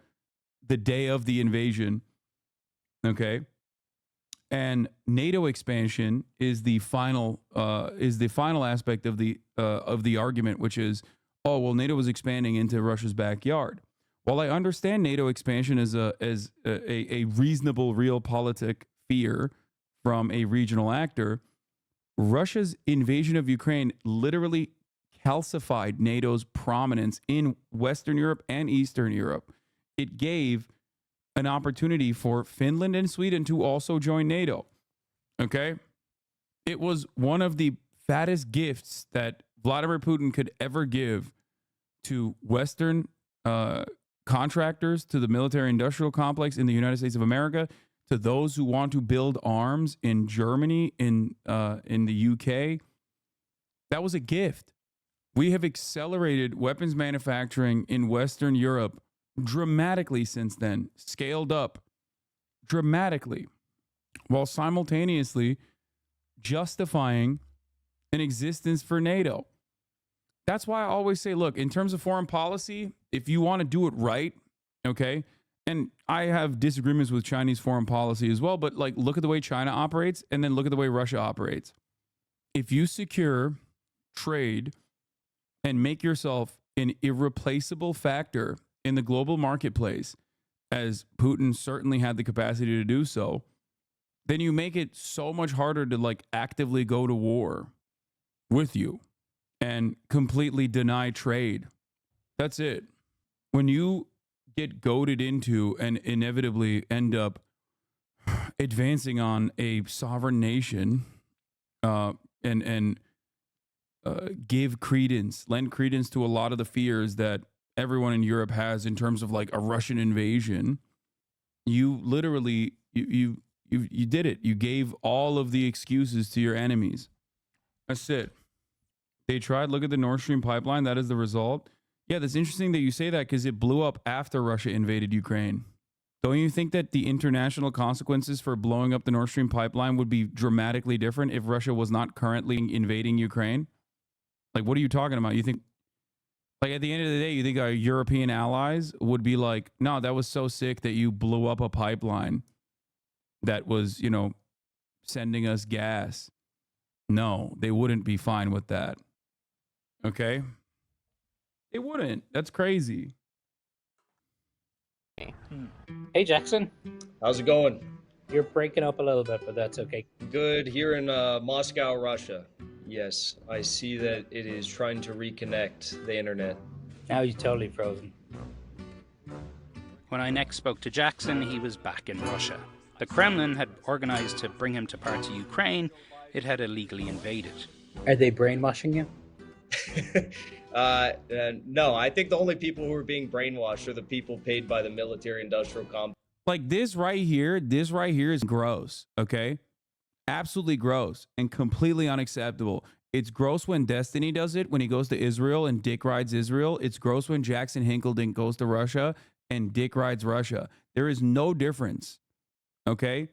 the day of the invasion. Okay. And NATO expansion is the final aspect of the argument, which is, oh, well, NATO was expanding into Russia's backyard. While I understand NATO expansion as a reasonable realpolitik fear from a regional actor, Russia's invasion of Ukraine literally calcified NATO's prominence in Western Europe and Eastern Europe. It gave an opportunity for Finland and Sweden to also join NATO. Okay? It was one of the fattest gifts that Vladimir Putin could ever give to Western contractors, to the military-industrial complex in the United States of America, to those who want to build arms in Germany, in the UK. That was a gift. We have accelerated weapons manufacturing in Western Europe dramatically since then, scaled up dramatically, while simultaneously justifying an existence for NATO. That's why I always say, look, in terms of foreign policy, if you want to do it right, okay, and I have disagreements with Chinese foreign policy as well, but like, look at the way China operates and then look at the way Russia operates. If you secure trade and make yourself an irreplaceable factor in the global marketplace, as Putin certainly had the capacity to do so, then you make it so much harder to like actively go to war with you and completely deny trade. That's it. When you get goaded into and inevitably end up advancing on a sovereign nation and lend credence to a lot of the fears that everyone in Europe has in terms of like a Russian invasion, you literally, you did it. You gave all of the excuses to your enemies. That's it. They tried, look at the Nord Stream pipeline. That is the result. Yeah, that's interesting that you say that because it blew up after Russia invaded Ukraine. Don't you think that the international consequences for blowing up the Nord Stream pipeline would be dramatically different if Russia was not currently invading Ukraine? Like, what are you talking about? You think, like, at the end of the day, you think our European allies would be like, no, that was so sick that you blew up a pipeline that was, sending us gas. No, they wouldn't be fine with that. Okay? They wouldn't. That's crazy. Hey, Jackson. How's it going? You're breaking up a little bit, but that's okay. Good here in Moscow, Russia. Yes, I see that it is trying to reconnect the internet. Now he's totally frozen. When I next spoke to Jackson, he was back in Russia. The Kremlin had organized to bring him to parts of Ukraine it had illegally invaded. Are they brainwashing you? No, I think the only people who are being brainwashed are the people paid by the military-industrial complex. Like this right here is gross, okay? Absolutely gross and completely unacceptable. It's gross when Destiny does it, when he goes to Israel and dick rides Israel. It's gross when Jackson Hinkledink goes to Russia and dick rides Russia. There is no difference, okay?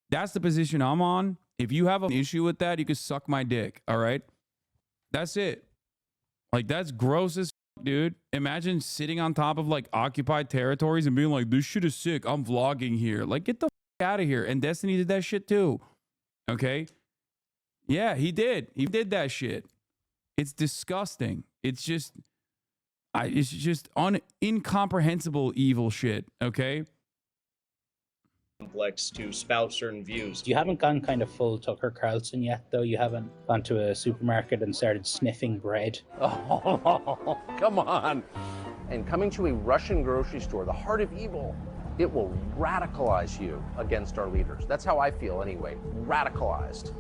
That's the position I'm on. If you have an issue with that, you can suck my dick, all right? That's it. Like, that's gross as fuck, dude. Imagine sitting on top of, like, occupied territories and being like, this shit is sick. I'm vlogging here. Like, get the fuck out of here. And Destiny did that shit too, okay? Yeah, he did. He did that shit. It's disgusting. It's just incomprehensible evil shit, okay? Complex to spout certain views. You haven't gone kind of full Tucker Carlson yet, though. You haven't gone to a supermarket and started sniffing bread. Oh, come on. And coming to a Russian grocery store, the heart of evil, it will radicalize you against our leaders. That's how I feel anyway, radicalized.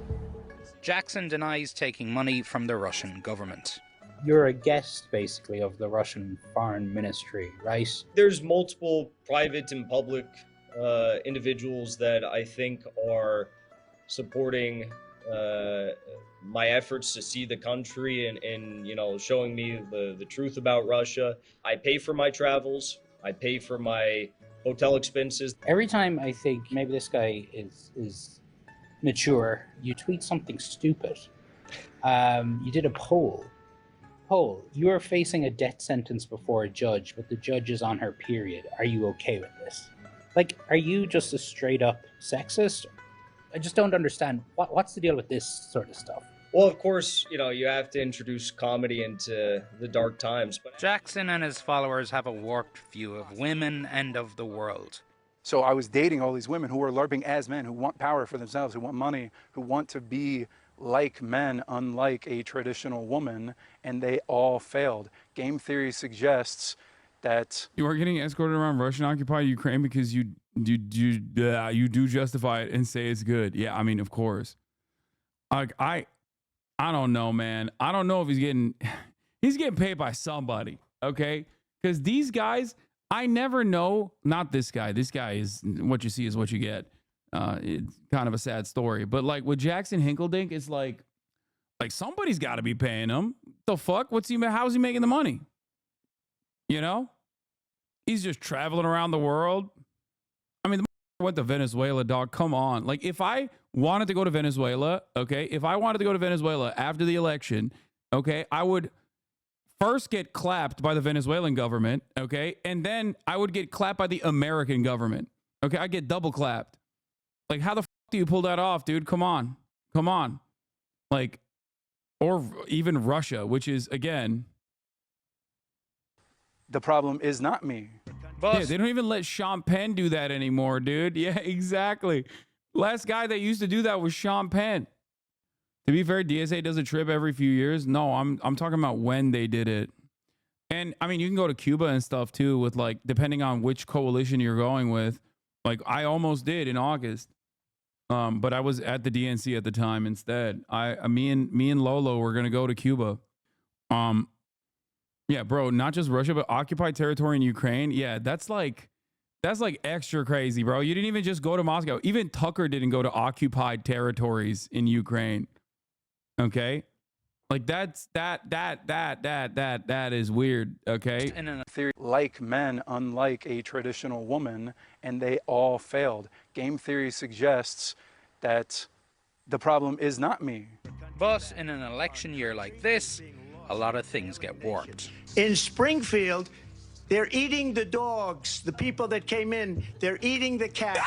Jackson denies taking money from the Russian government. You're a guest, basically, of the Russian Foreign Ministry, right? There's multiple private and public individuals that I think are supporting my efforts to see the country and you know, showing me the truth about Russia. I pay for my travels. I pay for my hotel expenses. Every time I think maybe this guy is mature, you tweet something stupid. You did a poll. You are facing a death sentence before a judge, but the judge is on her period. Are you okay with this? Like, are you just a straight up sexist? I just don't understand. What's the deal with this sort of stuff? Well, of course, you know, you have to introduce comedy into the dark times. But Jackson and his followers have a warped view of women and of the world. So I was dating all these women who were LARPing as men, who want power for themselves, who want money, who want to be like men, unlike a traditional woman, and they all failed. Game theory suggests that you are getting escorted around Russian-occupied Ukraine because you do justify it and say it's good. Yeah, I mean, of course. Like, I don't know, man. I don't know if he's getting paid by somebody, okay? Because these guys, I never know. Not this guy. This guy is what you see is what you get. It's kind of a sad story. But like with Jackson Hinkledink, it's like somebody's got to be paying him. The fuck? How's he making the money? You know? He's just traveling around the world. I mean, the went to Venezuela, dog. Come on. Like, if I wanted to go to Venezuela, okay, if I wanted to go to Venezuela after the election, okay, I would first get clapped by the Venezuelan government, okay, and then I would get clapped by the American government, okay? I get double clapped. Like, how the fuck do you pull that off, dude? Come on. Come on. Like, or even Russia, which is, again, the problem is not me. Yeah, they don't even let Sean Penn do that anymore, dude. Yeah, exactly. Last guy that used to do that was Sean Penn. To be fair, DSA does a trip every few years. No, I'm talking about when they did it. And I mean, you can go to Cuba and stuff too, with like, depending on which coalition you're going with. Like, I almost did in August. But I was at the DNC at the time instead. Me and Lolo were gonna go to Cuba. Yeah, bro, not just Russia, but occupied territory in Ukraine. Yeah, that's like extra crazy, bro. You didn't even just go to Moscow. Even Tucker didn't go to occupied territories in Ukraine. Okay? Like that is weird, okay? And in a theory, like men, unlike a traditional woman, and they all failed. Game theory suggests that the problem is not me. But in an election year like this, a lot of things get warped. In Springfield, they're eating the dogs, the people that came in. They're eating the cats.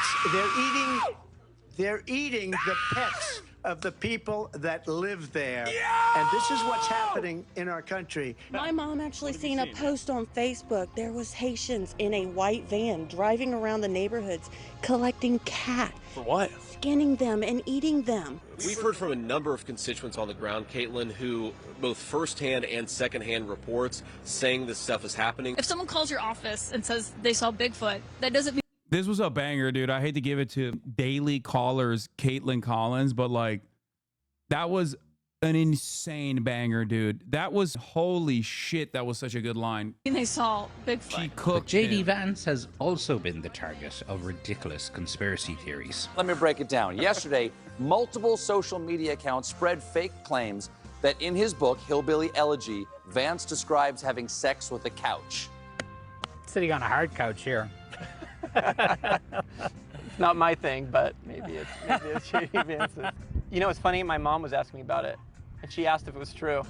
They're eating the pets of the people that live there. And this is what's happening in our country. My mom actually seen a post on Facebook. There was Haitians in a white van driving around the neighborhoods collecting cats. For what? Skinning them and eating them. We've heard from a number of constituents on the ground, Caitlin, who both firsthand and secondhand reports saying this stuff is happening. If someone calls your office and says they saw Bigfoot, that doesn't mean This was a banger, dude. I hate to give it to Daily Caller's Caitlin Collins, but like that was an insane banger, dude. That was holy shit. That was such a good line. They saw Bigfoot. She cooked JD him. Vance has also been the target of ridiculous conspiracy theories. Let me break it down. Yesterday, multiple social media accounts spread fake claims that in his book, Hillbilly Elegy, Vance describes having sex with a couch. Sitting on a hard couch here. It's not my thing, but maybe it's J.D. Vance's. You know, it's funny, my mom was asking me about it, and she asked if it was true.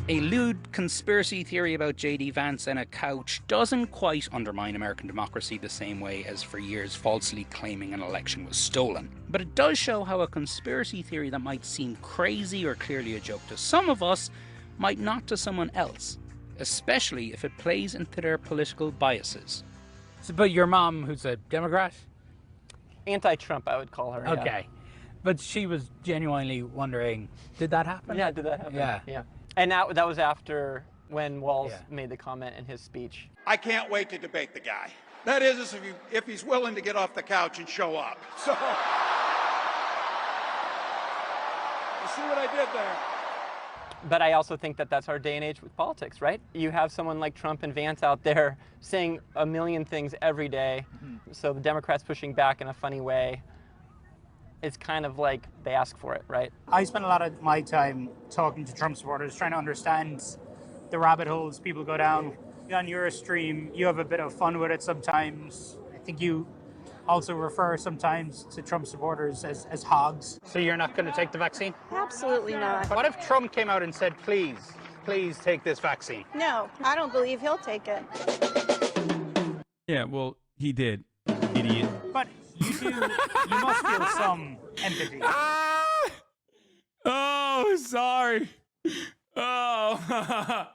A lewd conspiracy theory about JD Vance and a couch doesn't quite undermine American democracy the same way as for years falsely claiming an election was stolen. But it does show how a conspiracy theory that might seem crazy or clearly a joke to some of us might not to someone else, especially if it plays into their political biases. So, but your mom, who's a Democrat? Anti-Trump, I would call her. Okay. Yeah. But she was genuinely wondering, did that happen? Yeah, did that happen? Yeah. And that was after when Walz made the comment in his speech. I can't wait to debate the guy. That is, if he's willing to get off the couch and show up. So, you see what I did there? But I also think that that's our day and age with politics, right? You have someone like Trump and Vance out there saying a million things every day. So the Democrats pushing back in a funny way. It's kind of like they ask for it, right? I spend a lot of my time talking to Trump supporters, trying to understand the rabbit holes people go down. On your stream, you have a bit of fun with it sometimes. I think you also refer sometimes to Trump supporters as hogs. So you're not going to take the vaccine? Absolutely not. What if Trump came out and said, please take this vaccine? No, I don't believe he'll take it. Yeah, well, he did. Idiot. But you must feel some empathy. Oh, sorry. Oh.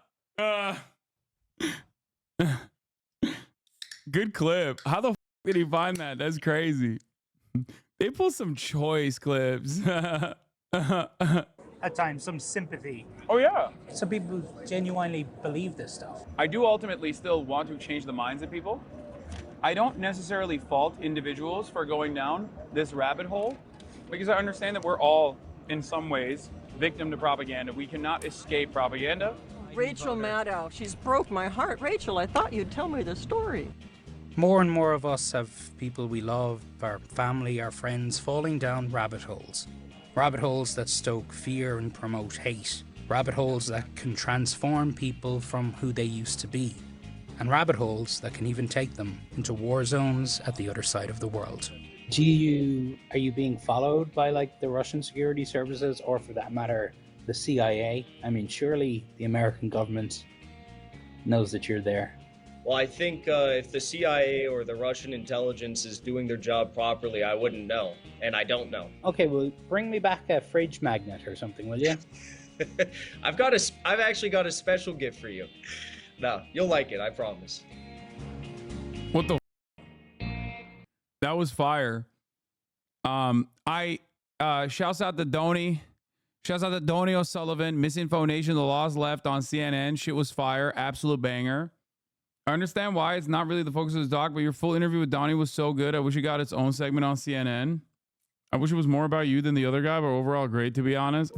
Good clip. How the did he find that? That's crazy. They pull some choice clips. At times, some sympathy. Oh, yeah. Some people genuinely believe this stuff. I do ultimately still want to change the minds of people. I don't necessarily fault individuals for going down this rabbit hole because I understand that we're all, in some ways, victim to propaganda. We cannot escape propaganda. Rachel Maddow, she's broke my heart. Rachel, I thought you'd tell me the story. More and more of us have people we love, our family, our friends, falling down rabbit holes. Rabbit holes that stoke fear and promote hate. Rabbit holes that can transform people from who they used to be. And rabbit holes that can even take them into war zones at the other side of the world. Are you being followed by like the Russian security services, or for that matter, the CIA? I mean, surely the American government knows that you're there. Well, I think if the CIA or the Russian intelligence is doing their job properly, I wouldn't know, and I don't know. Okay, well, bring me back a fridge magnet or something, will you? I've actually got a special gift for you. No, you'll like it, I promise. What the? That was fire. Shouts out to Donie. Shouts out to Donie O'Sullivan. MisinfoNation, The Lost Left on CNN. Shit was fire. Absolute banger. I understand why it's not really the focus of this doc, but your full interview with Donnie was so good. I wish it got its own segment on CNN. I wish it was more about you than the other guy, but overall great, to be honest.